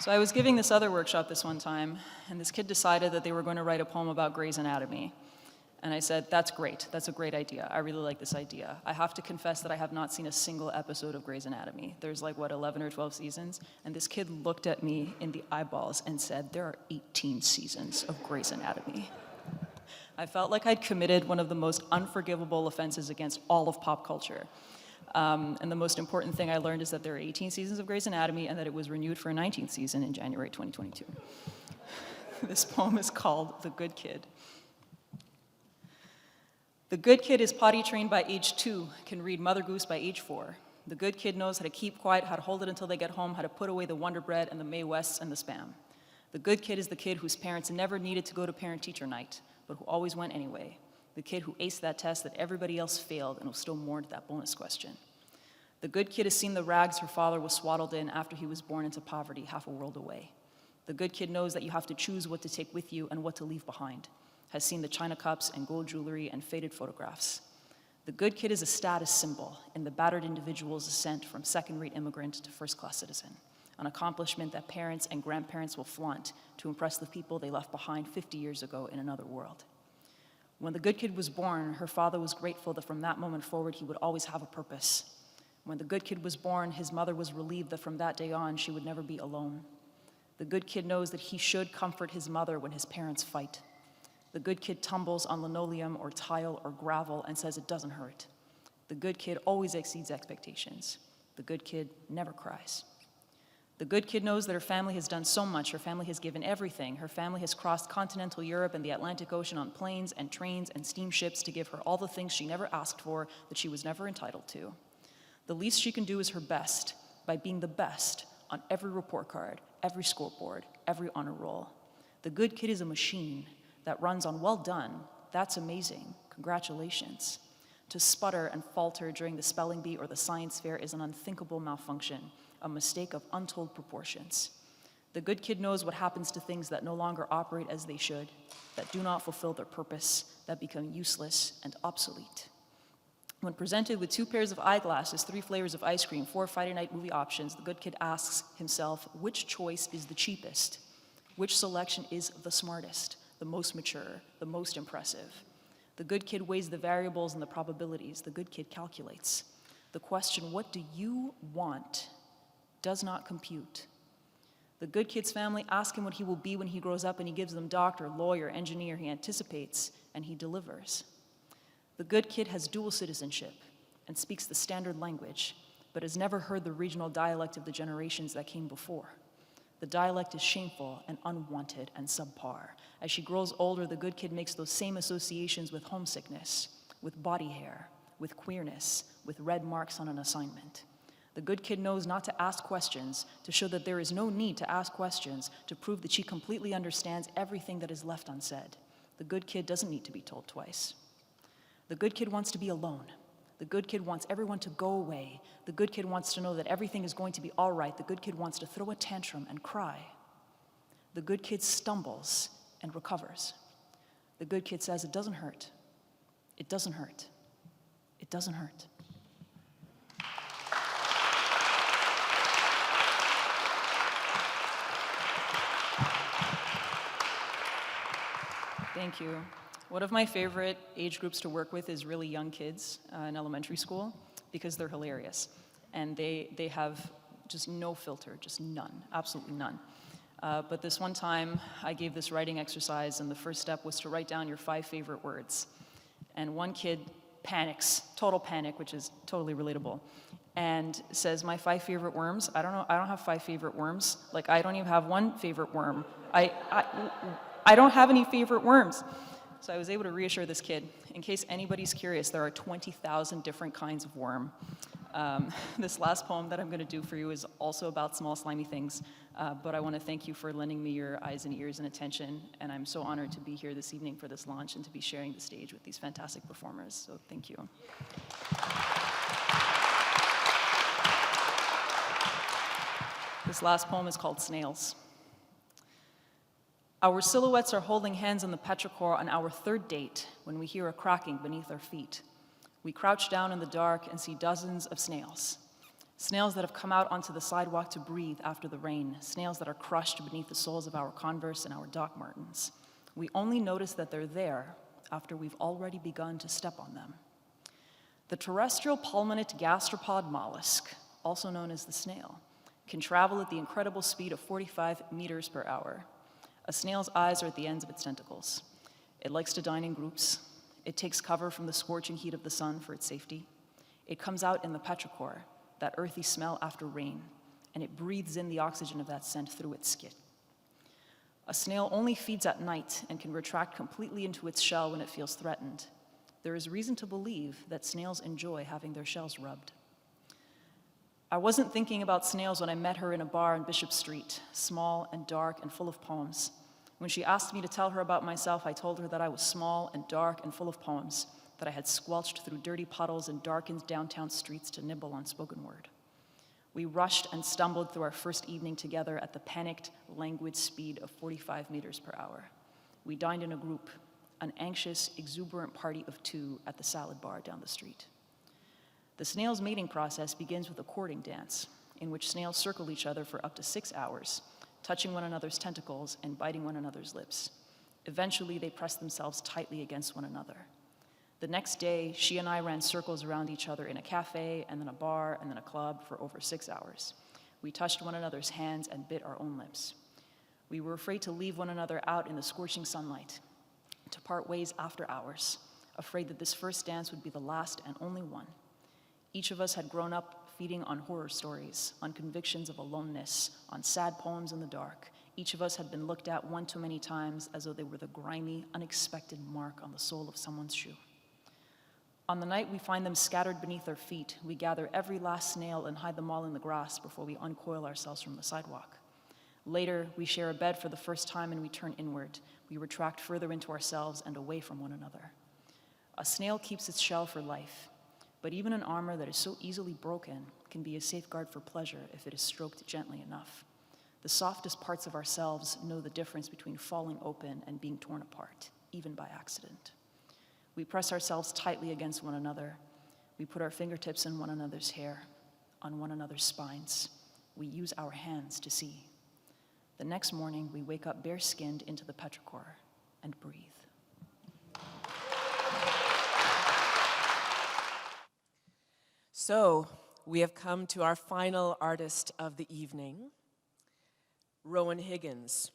So I was giving this other workshop this one time, and this kid decided that they were going to write a poem about Grey's Anatomy. And I said, that's great. That's a great idea. I really like this idea. I have to confess that I have not seen a single episode of Grey's Anatomy. There's 11 or 12 seasons. And this kid looked at me in the eyeballs and said, there are 18 seasons of Grey's Anatomy. I felt like I'd committed one of the most unforgivable offenses against all of pop culture. And the most important thing I learned is that there are 18 seasons of Grey's Anatomy and that it was renewed for a 19th season in January 2022. This poem is called The Good Kid. The good kid is potty trained by age 2, can read Mother Goose by age 4. The good kid knows how to keep quiet, how to hold it until they get home, how to put away the Wonder Bread and the Mae Wests and the Spam. The good kid is the kid whose parents never needed to go to parent-teacher night, but who always went anyway. The kid who aced that test that everybody else failed and who still mourned that bonus question. The good kid has seen the rags her father was swaddled in after he was born into poverty half a world away. The good kid knows that you have to choose what to take with you and what to leave behind, has seen the china cups and gold jewelry and faded photographs. The good kid is a status symbol in the battered individual's ascent from second-rate immigrant to first-class citizen, an accomplishment that parents and grandparents will flaunt to impress the people they left behind 50 years ago in another world. When the good kid was born, her father was grateful that from that moment forward he would always have a purpose. When the good kid was born, his mother was relieved that from that day on she would never be alone. The good kid knows that he should comfort his mother when his parents fight. The good kid tumbles on linoleum or tile or gravel and says it doesn't hurt. The good kid always exceeds expectations. The good kid never cries. The good kid knows that her family has done so much. Her family has given everything. Her family has crossed continental Europe and the Atlantic Ocean on planes and trains and steamships to give her all the things she never asked for, that she was never entitled to. The least she can do is her best by being the best on every report card, every scoreboard, every honor roll. The good kid is a machine that runs on well done, that's amazing, congratulations. To sputter and falter during the spelling bee or the science fair is an unthinkable malfunction, a mistake of untold proportions. The good kid knows what happens to things that no longer operate as they should, that do not fulfill their purpose, that become useless and obsolete. When presented with 2 pairs of eyeglasses, 3 flavors of ice cream, 4 Friday night movie options, the good kid asks himself, which choice is the cheapest? Which selection is the smartest, the most mature, the most impressive? The good kid weighs the variables and the probabilities. The good kid calculates. The question, what do you want, does not compute. The good kid's family ask him what he will be when he grows up, and he gives them doctor, lawyer, engineer. He anticipates, and he delivers. The good kid has dual citizenship and speaks the standard language, but has never heard the regional dialect of the generations that came before. The dialect is shameful and unwanted and subpar. As she grows older, the good kid makes those same associations with homesickness, with body hair, with queerness, with red marks on an assignment. The good kid knows not to ask questions, to show that there is no need to ask questions, to prove that she completely understands everything that is left unsaid. The good kid doesn't need to be told twice. The good kid wants to be alone. The good kid wants everyone to go away. The good kid wants to know that everything is going to be all right. The good kid wants to throw a tantrum and cry. The good kid stumbles and recovers. The good kid says it doesn't hurt. It doesn't hurt. It doesn't hurt. Thank you. One of my favorite age groups to work with is really young kids in elementary school because they're hilarious. And they have just no filter, just none, absolutely none. But this one time, I gave this writing exercise, and the first step was to write down your 5 favorite words. And one kid panics, total panic, which is totally relatable, and says, my 5 favorite worms? I don't know, I don't have 5 favorite worms. Like, I don't even have one favorite worm. I don't have any favorite worms. So I was able to reassure this kid. In case anybody's curious, there are 20,000 different kinds of worm. This last poem that I'm going to do for you is also about small, slimy things, but I want to thank you for lending me your eyes and ears and attention, and I'm so honored to be here this evening for this launch and to be sharing the stage with these fantastic performers, so thank you. This last poem is called Snails. Our silhouettes are holding hands on the petrichor on our 3rd date when we hear a cracking beneath our feet. We crouch down in the dark and see dozens of snails. Snails that have come out onto the sidewalk to breathe after the rain. Snails that are crushed beneath the soles of our Converse and our Doc Martens. We only notice that they're there after we've already begun to step on them. The terrestrial pulmonate gastropod mollusk, also known as the snail, can travel at the incredible speed of 45 meters per hour. A snail's eyes are at the ends of its tentacles. It likes to dine in groups. It takes cover from the scorching heat of the sun for its safety. It comes out in the petrichor, that earthy smell after rain, and it breathes in the oxygen of that scent through its skin. A snail only feeds at night and can retract completely into its shell when it feels threatened. There is reason to believe that snails enjoy having their shells rubbed. I wasn't thinking about snails when I met her in a bar on Bishop Street, small and dark and full of poems. When she asked me to tell her about myself, I told her that I was small and dark and full of poems, that I had squelched through dirty puddles and darkened downtown streets to nibble on spoken word. We rushed and stumbled through our first evening together at the panicked, languid speed of 45 meters per hour. We dined in a group, an anxious, exuberant party of 2 at the salad bar down the street. The snail's mating process begins with a courting dance, in which snails circle each other for up to 6 hours, touching one another's tentacles and biting one another's lips. Eventually, they press themselves tightly against one another. The next day, she and I ran circles around each other in a cafe, and then a bar, and then a club for over 6 hours. We touched one another's hands and bit our own lips. We were afraid to leave one another out in the scorching sunlight, to part ways after hours, afraid that this first dance would be the last and only one. Each of us had grown up feeding on horror stories, on convictions of aloneness, on sad poems in the dark. Each of us had been looked at one too many times as though they were the grimy, unexpected mark on the sole of someone's shoe. On the night we find them scattered beneath our feet, we gather every last snail and hide them all in the grass before we uncoil ourselves from the sidewalk. Later, we share a bed for the first time and we turn inward. We retract further into ourselves and away from one another. A snail keeps its shell for life. But even an armor that is so easily broken can be a safeguard for pleasure if it is stroked gently enough. The softest parts of ourselves know the difference between falling open and being torn apart, even by accident. We press ourselves tightly against one another. We put our fingertips in one another's hair, on one another's spines. We use our hands to see. The next morning, we wake up bare-skinned into the petrichor and breathe. So, we have come to our final artist of the evening, Roen Higgins.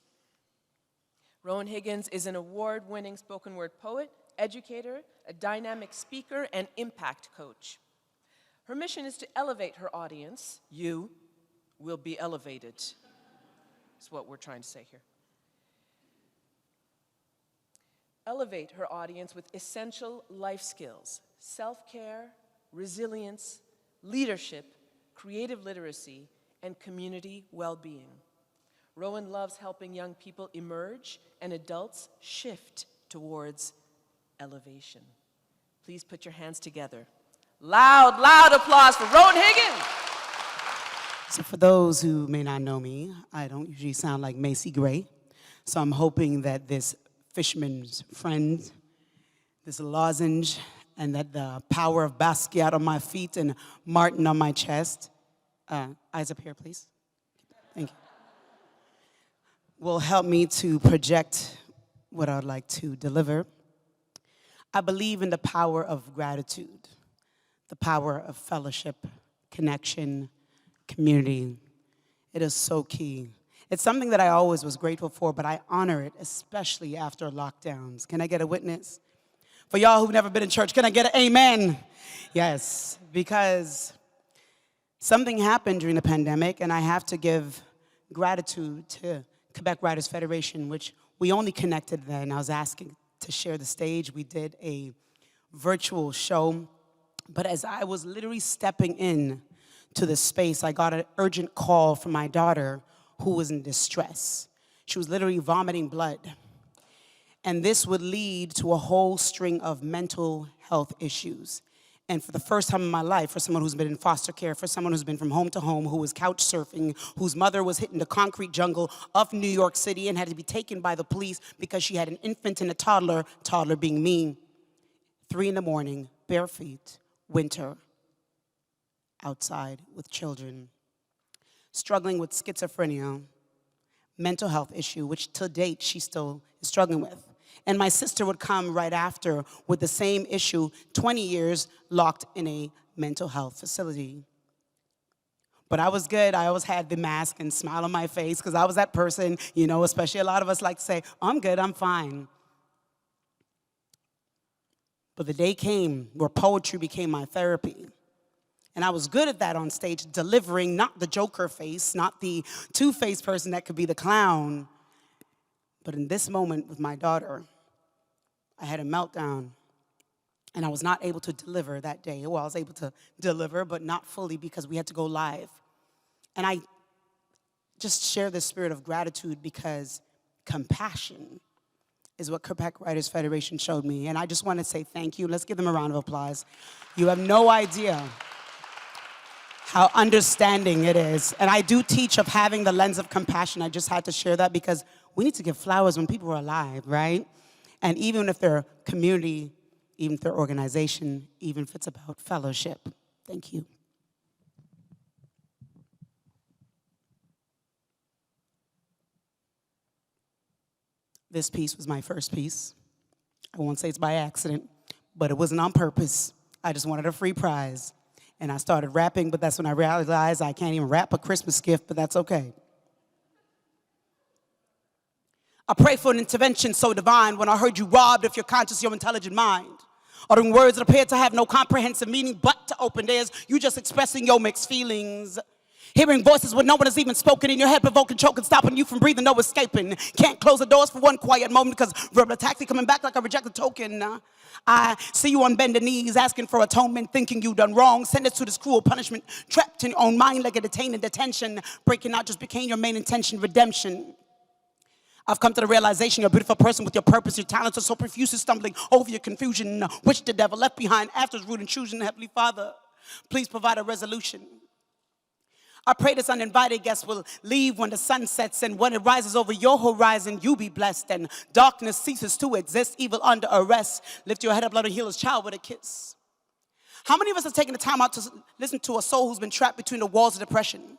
Roen Higgins is an award-winning spoken word poet, educator, a dynamic speaker, and impact coach. Her mission is to elevate her audience. You will be elevated, is what we're trying to say here. Elevate her audience with essential life skills, self-care, resilience, leadership, creative literacy, and community well-being. Roen loves helping young people emerge and adults shift towards elevation. Please put your hands together. Loud, loud applause for Roen Higgins. So for those who may not know me, I don't usually sound like Macy Gray. So I'm hoping that this fisherman's friend this lozenge and that the power of Basquiat on my feet and Martin on my chest, eyes up here, please. Thank you. Will help me to project what I'd like to deliver. I believe in the power of gratitude, the power of fellowship, connection, community. It is so key. It's something that I always was grateful for, but I honor it, especially after lockdowns. Can I get a witness? For y'all who've never been in church, can I get an amen? Yes, because something happened during the pandemic, and I have to give gratitude to Quebec Writers Federation, which we only connected then. I was asking to share the stage. We did a virtual show, but as I was literally stepping in to the space, I got an urgent call from my daughter who was in distress. She was literally vomiting blood. And this would lead to a whole string of mental health issues. And for the first time in my life, for someone who's been in foster care, for someone who's been from home to home, who was couch surfing, whose mother was hit in the concrete jungle of New York City and had to be taken by the police because she had an infant and a toddler being me, 3 a.m, bare feet, winter, outside with children, struggling with schizophrenia, mental health issue, which to date she still is struggling with. And my sister would come right after with the same issue, 20 years locked in a mental health facility. But I was good. I always had the mask and smile on my face because I was that person, you know, especially a lot of us like to say, I'm good, I'm fine. But the day came where poetry became my therapy. And I was good at that on stage, delivering not the Joker face, not the two-faced person that could be the clown. But in this moment with my daughter, I had a meltdown. And I was not able to deliver that day. Well, I was able to deliver, but not fully because we had to go live. And I just share this spirit of gratitude because compassion is what Quebec Writers Federation showed me. And I just want to say thank you. Let's give them a round of applause. You have no idea how understanding it is. And I do teach of having the lens of compassion. I just had to share that because we need to give flowers when people are alive, right? And even if they're community, even if they're organization, even if it's about fellowship. Thank you. This piece was my first piece. I won't say it's by accident, but it wasn't on purpose. I just wanted a free prize. And I started rapping, but that's when I realized I can't even rap a Christmas gift, but that's okay. I pray for an intervention so divine when I heard you robbed of your conscious, your intelligent mind. Uttering words that appear to have no comprehensive meaning but to open theirs, you just expressing your mixed feelings. Hearing voices when no one has even spoken in your head, provoking, choking, stopping you from breathing, no escaping. Can't close the doors for one quiet moment because verbal taxi coming back like a rejected token. I see you on bended knees, asking for atonement, thinking you done wrong. Sentenced to this cruel punishment, trapped in your own mind like a detained in detention. Breaking out just became your main intention, redemption. I've come to the realization you're a beautiful person with your purpose, your talents are so profuse, stumbling over your confusion, which the devil left behind after his rude intrusion. Heavenly Father, please provide a resolution. I pray this uninvited guest will leave when the sun sets, and when it rises over your horizon, you be blessed, and darkness ceases to exist, evil under arrest. Lift your head up, let her heal his child with a kiss. How many of us have taken the time out to listen to a soul who's been trapped between the walls of depression?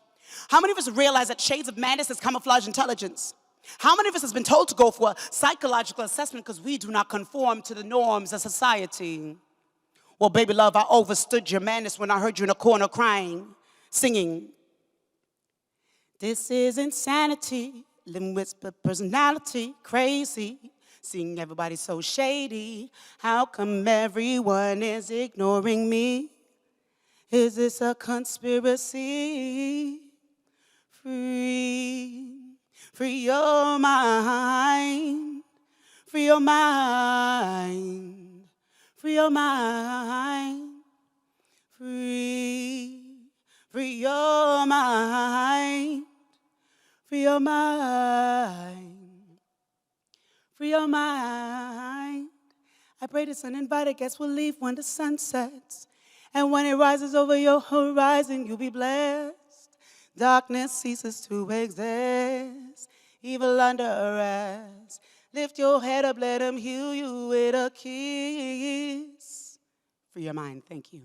How many of us realize that shades of madness is camouflage intelligence? How many of us has been told to go for a psychological assessment because we do not conform to the norms of society? Well, baby love, I overstood your madness when I heard you in a corner crying, singing. This is insanity, living with personality, crazy, seeing everybody so shady. How come everyone is ignoring me? Is this a conspiracy? Free your mind, free your mind, free your mind, free your mind, free your mind, free your mind. I pray this uninvited guest will leave when the sun sets, and when it rises over your horizon, you'll be blessed. Darkness ceases to exist, evil under arrest. Lift your head up, let him heal you with a kiss. Free your mind. Thank you.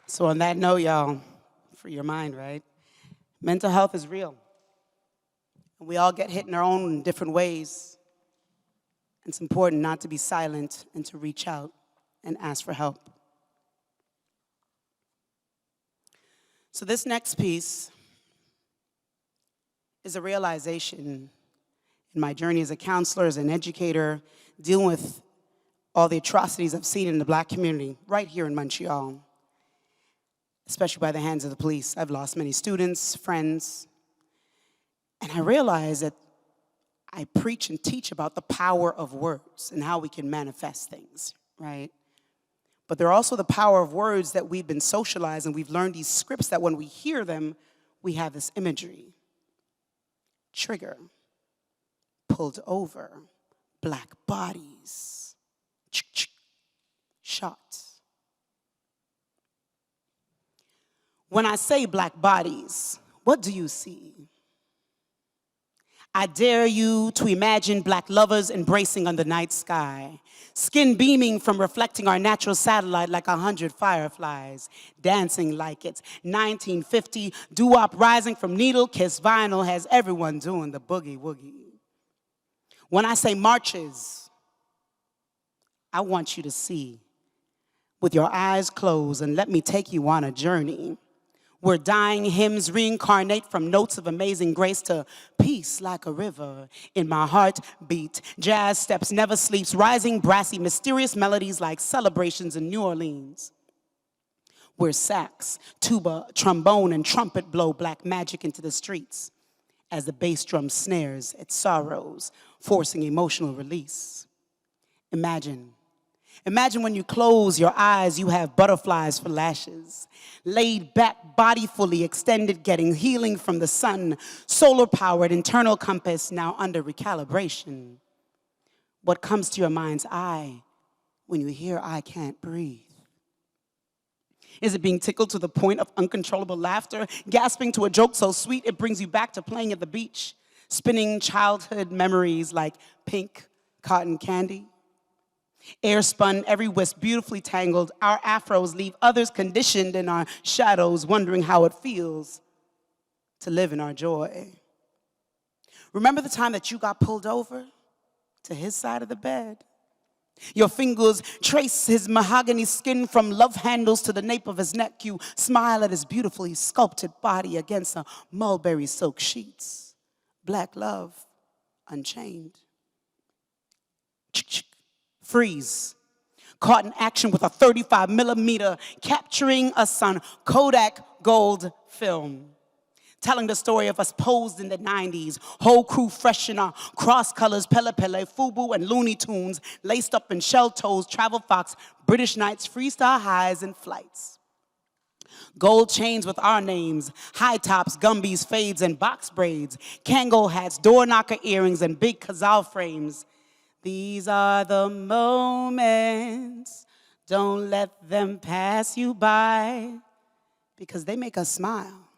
So on that note, y'all, free your mind, right? Mental health is real. And we all get hit in our own different ways. It's important not to be silent and to reach out and ask for help. So this next piece is a realization in my journey as a counselor, as an educator, dealing with all the atrocities I've seen in the Black community right here in Montreal, especially by the hands of the police. I've lost many students, friends, and I realized that I preach and teach about the power of words and how we can manifest things, right? But they're also the power of words that we've been socialized, and we've learned these scripts that when we hear them, we have this imagery. Trigger, pulled over, black bodies, shot. When I say black bodies, what do you see? I dare you to imagine black lovers embracing on the night sky, skin beaming from reflecting our natural satellite like 100 fireflies, dancing like it's 1950, doo-wop rising from needle-kissed vinyl has everyone doing the boogie-woogie. When I say marches, I want you to see with your eyes closed and let me take you on a journey where dying hymns reincarnate from notes of amazing grace to peace like a river in my heart beat. Jazz steps never sleeps, rising brassy, mysterious melodies like celebrations in New Orleans. Where sax, tuba, trombone, and trumpet blow black magic into the streets as the bass drum snares at sorrows, forcing emotional release. Imagine when you close your eyes, you have butterflies for lashes. Laid back, body fully extended, getting healing from the sun. Solar-powered internal compass now under recalibration. What comes to your mind's eye when you hear I can't breathe? Is it being tickled to the point of uncontrollable laughter? Gasping to a joke so sweet it brings you back to playing at the beach? Spinning childhood memories like pink cotton candy? Air spun, every wisp beautifully tangled. Our afros leave others conditioned in our shadows, wondering how it feels to live in our joy. Remember the time that you got pulled over to his side of the bed? Your fingers trace his mahogany skin from love handles to the nape of his neck. You smile at his beautifully sculpted body against the mulberry silk sheets. Black love, unchained. Freeze. Caught in action with a 35 millimeter, capturing us on Kodak Gold film. Telling the story of us posed in the 90s, whole crew fresh in our cross colors, Pele Pele, Fubu, and Looney Tunes, laced up in shell toes, travel fox, British nights, freestyle highs, and flights. Gold chains with our names, high tops, Gumbies, fades, and box braids, Kango hats, door knocker earrings, and big Kazal frames. These are the moments, don't let them pass you by, because they make us smile.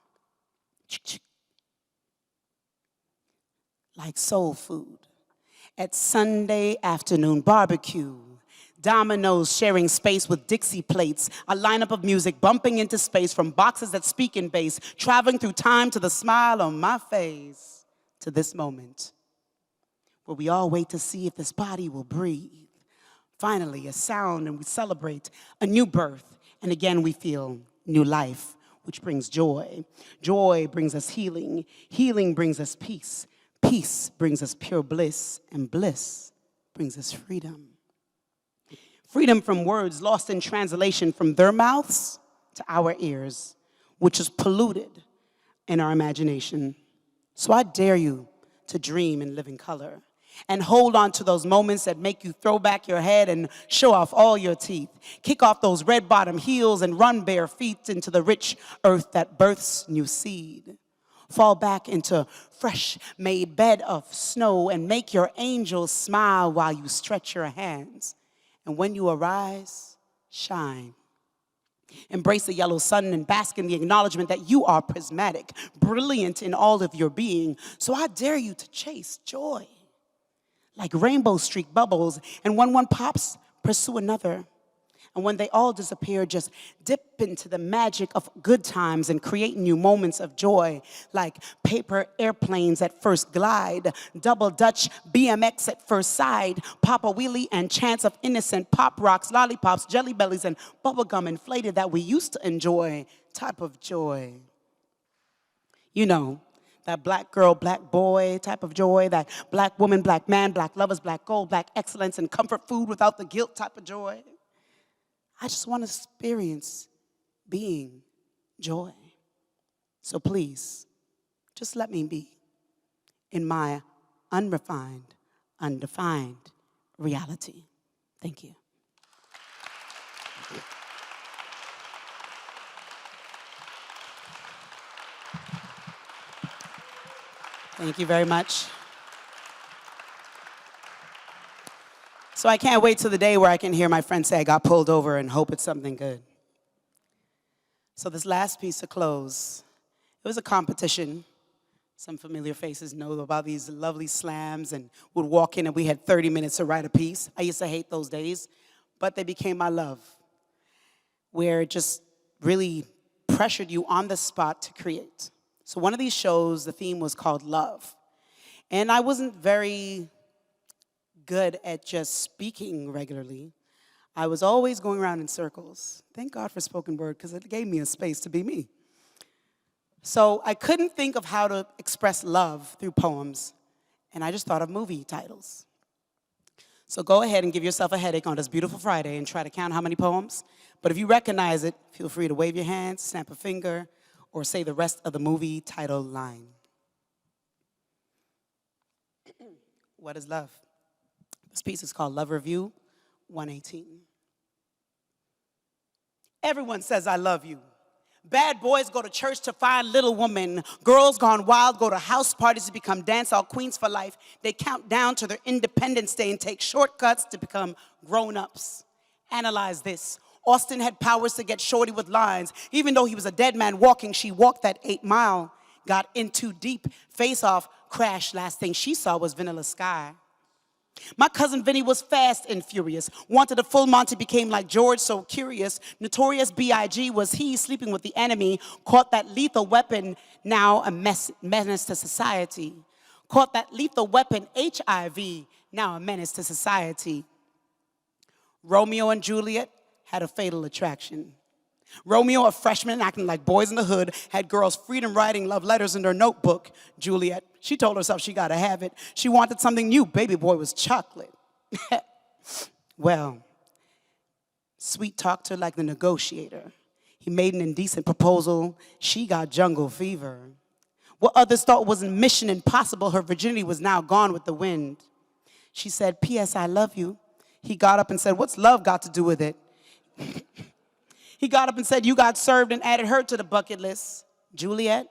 Like soul food at Sunday afternoon barbecue. Dominoes sharing space with Dixie plates. A lineup of music bumping into space from boxes that speak in bass. Traveling through time to the smile on my face. To this moment where we all wait to see if this body will breathe. Finally, a sound and we celebrate a new birth. And again, we feel new life, which brings joy. Joy brings us healing. Healing brings us peace. Peace brings us pure bliss. And bliss brings us freedom. Freedom from words lost in translation from their mouths to our ears, which is polluted in our imagination. So I dare you to dream and live in color. And hold on to those moments that make you throw back your head and show off all your teeth. Kick off those red bottom heels and run bare feet into the rich earth that births new seed. Fall back into fresh made bed of snow and make your angels smile while you stretch your hands. And when you arise, shine. Embrace the yellow sun and bask in the acknowledgement that you are prismatic, brilliant in all of your being. So I dare you to chase joy like rainbow streak bubbles, and when one pops, pursue another. And when they all disappear, just dip into the magic of good times and create new moments of joy, like paper airplanes at first glide, double Dutch BMX at first side, Papa Wheelie and chants of innocent pop rocks, lollipops, jelly bellies, and bubblegum inflated that we used to enjoy, type of joy. You know, that black girl, black boy type of joy, that black woman, black man, black lovers, black gold, black excellence, and comfort food without the guilt type of joy. I just want to experience being joy. So please, just let me be in my unrefined, undefined reality. Thank you. Thank you very much. So I can't wait till the day where I can hear my friend say I got pulled over and hope it's something good. So this last piece to close, it was a competition. Some familiar faces know about these lovely slams and would walk in and we had 30 minutes to write a piece. I used to hate those days, but they became my love, where it just really pressured you on the spot to create. So one of these shows, the theme was called Love. And I wasn't very good at just speaking regularly. I was always going around in circles. Thank God for spoken word, because it gave me a space to be me. So I couldn't think of how to express love through poems, and I just thought of movie titles. So go ahead and give yourself a headache on this beautiful Friday and try to count how many poems. But if you recognize it, feel free to wave your hands, snap a finger, or say the rest of the movie title line. What is love? This piece is called Love Review 118. Everyone says I love you. Bad boys go to church to find little women. Girls gone wild go to house parties to become dancehall queens for life. They count down to their Independence Day and take shortcuts to become grown-ups. Analyze this. Austin had powers to get shorty with lines. Even though he was a dead man walking, she walked that 8 mile. Got in too deep, face off, crash. Last thing she saw was Vanilla Sky. My cousin Vinny was fast and furious. Wanted a full Monty, became like George, so curious. Notorious B.I.G. was he, sleeping with the enemy. Caught that lethal weapon, now a menace to society. Caught that lethal weapon, HIV, now a menace to society. Romeo and Juliet had a fatal attraction. Romeo, a freshman acting like boys in the hood, had girls freedom writing love letters in their notebook. Juliet, she told herself she gotta have it. She wanted something new. Baby boy was chocolate. Well, Sweet talked her like the negotiator. He made an indecent proposal. She got jungle fever. What others thought was a mission impossible, her virginity was now gone with the wind. She said, P.S. I love you. He got up and said, what's love got to do with it? He got up and said, you got served, and added her to the bucket list. Juliet,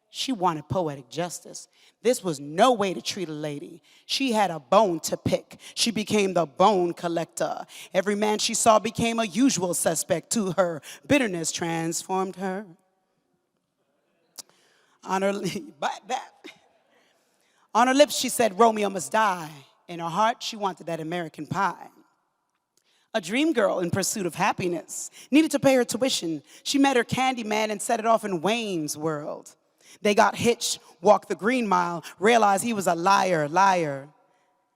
she wanted poetic justice. This was no way to treat a lady. She had a bone to pick. She became the bone collector. Every man she saw became a usual suspect to her. Bitterness transformed her. On her lips, she said, Romeo must die. In her heart, she wanted that American pie. A dream girl in pursuit of happiness needed to pay her tuition. She met her candy man and set it off in Wayne's World. They got hitched, walked the green mile, realized he was a liar.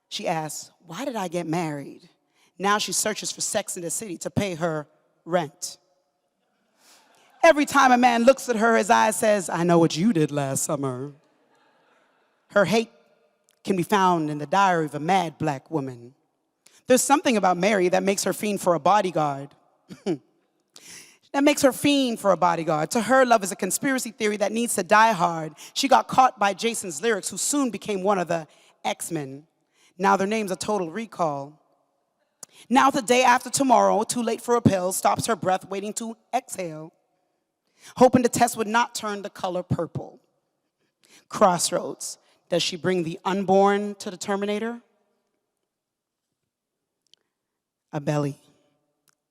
She asked, why did I get married? Now she searches for Sex in the City to pay her rent. Every time a man looks at her, his eye says, I know what you did last summer. Her hate can be found in the diary of a mad black woman. There's something about Mary that makes her fiend for a bodyguard. That makes her fiend for a bodyguard. To her, love is a conspiracy theory that needs to die hard. She got caught by Jason's lyrics, who soon became one of the X-Men. Now their name's a total recall. Now the day after tomorrow, too late for a pill, stops her breath, waiting to exhale, hoping the test would not turn the color purple. Crossroads. Does she bring the unborn to the Terminator? A belly.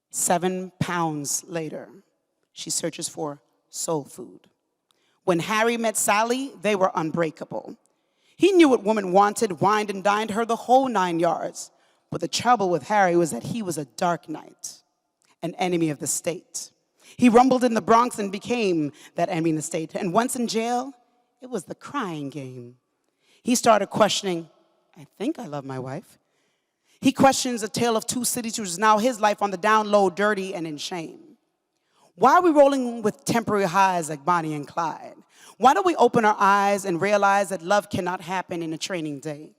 7 pounds later. She searches for soul food. When Harry met Sally, they were unbreakable. He knew what woman wanted, wined and dined her the whole 9 yards. But the trouble with Harry was that he was a dark knight, an enemy of the state. He rumbled in the Bronx and became that enemy in the state. And once in jail, it was the crying game. He started questioning, I think I love my wife. He questions a tale of two cities, which is now his life on the down low, dirty and in shame. Why are we rolling with temporary highs like Bonnie and Clyde? Why don't we open our eyes and realize that love cannot happen in a training day?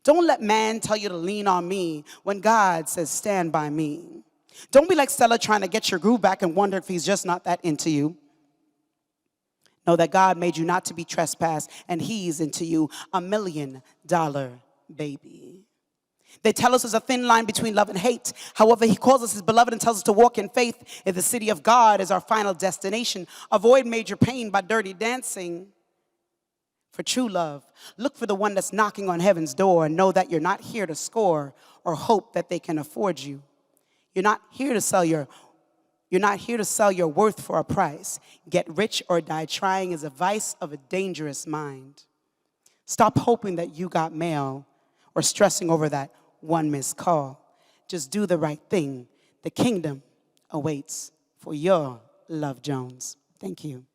Don't let man tell you to lean on me when God says stand by me. Don't be like Stella trying to get your groove back and wonder if he's just not that into you. Know that God made you not to be trespassed, and he's into you, $1 million baby. They tell us there's a thin line between love and hate. However, he calls us his beloved and tells us to walk in faith. If the city of God is our final destination, avoid major pain by dirty dancing. For true love, look for the one that's knocking on heaven's door and know that you're not here to score or hope that they can afford you. You're not here to sell your worth for a price. Get rich or die trying is a vice of a dangerous mind. Stop hoping that you got mail or stressing over that one missed call. Just do the right thing. The kingdom awaits for your Love Jones. Thank you.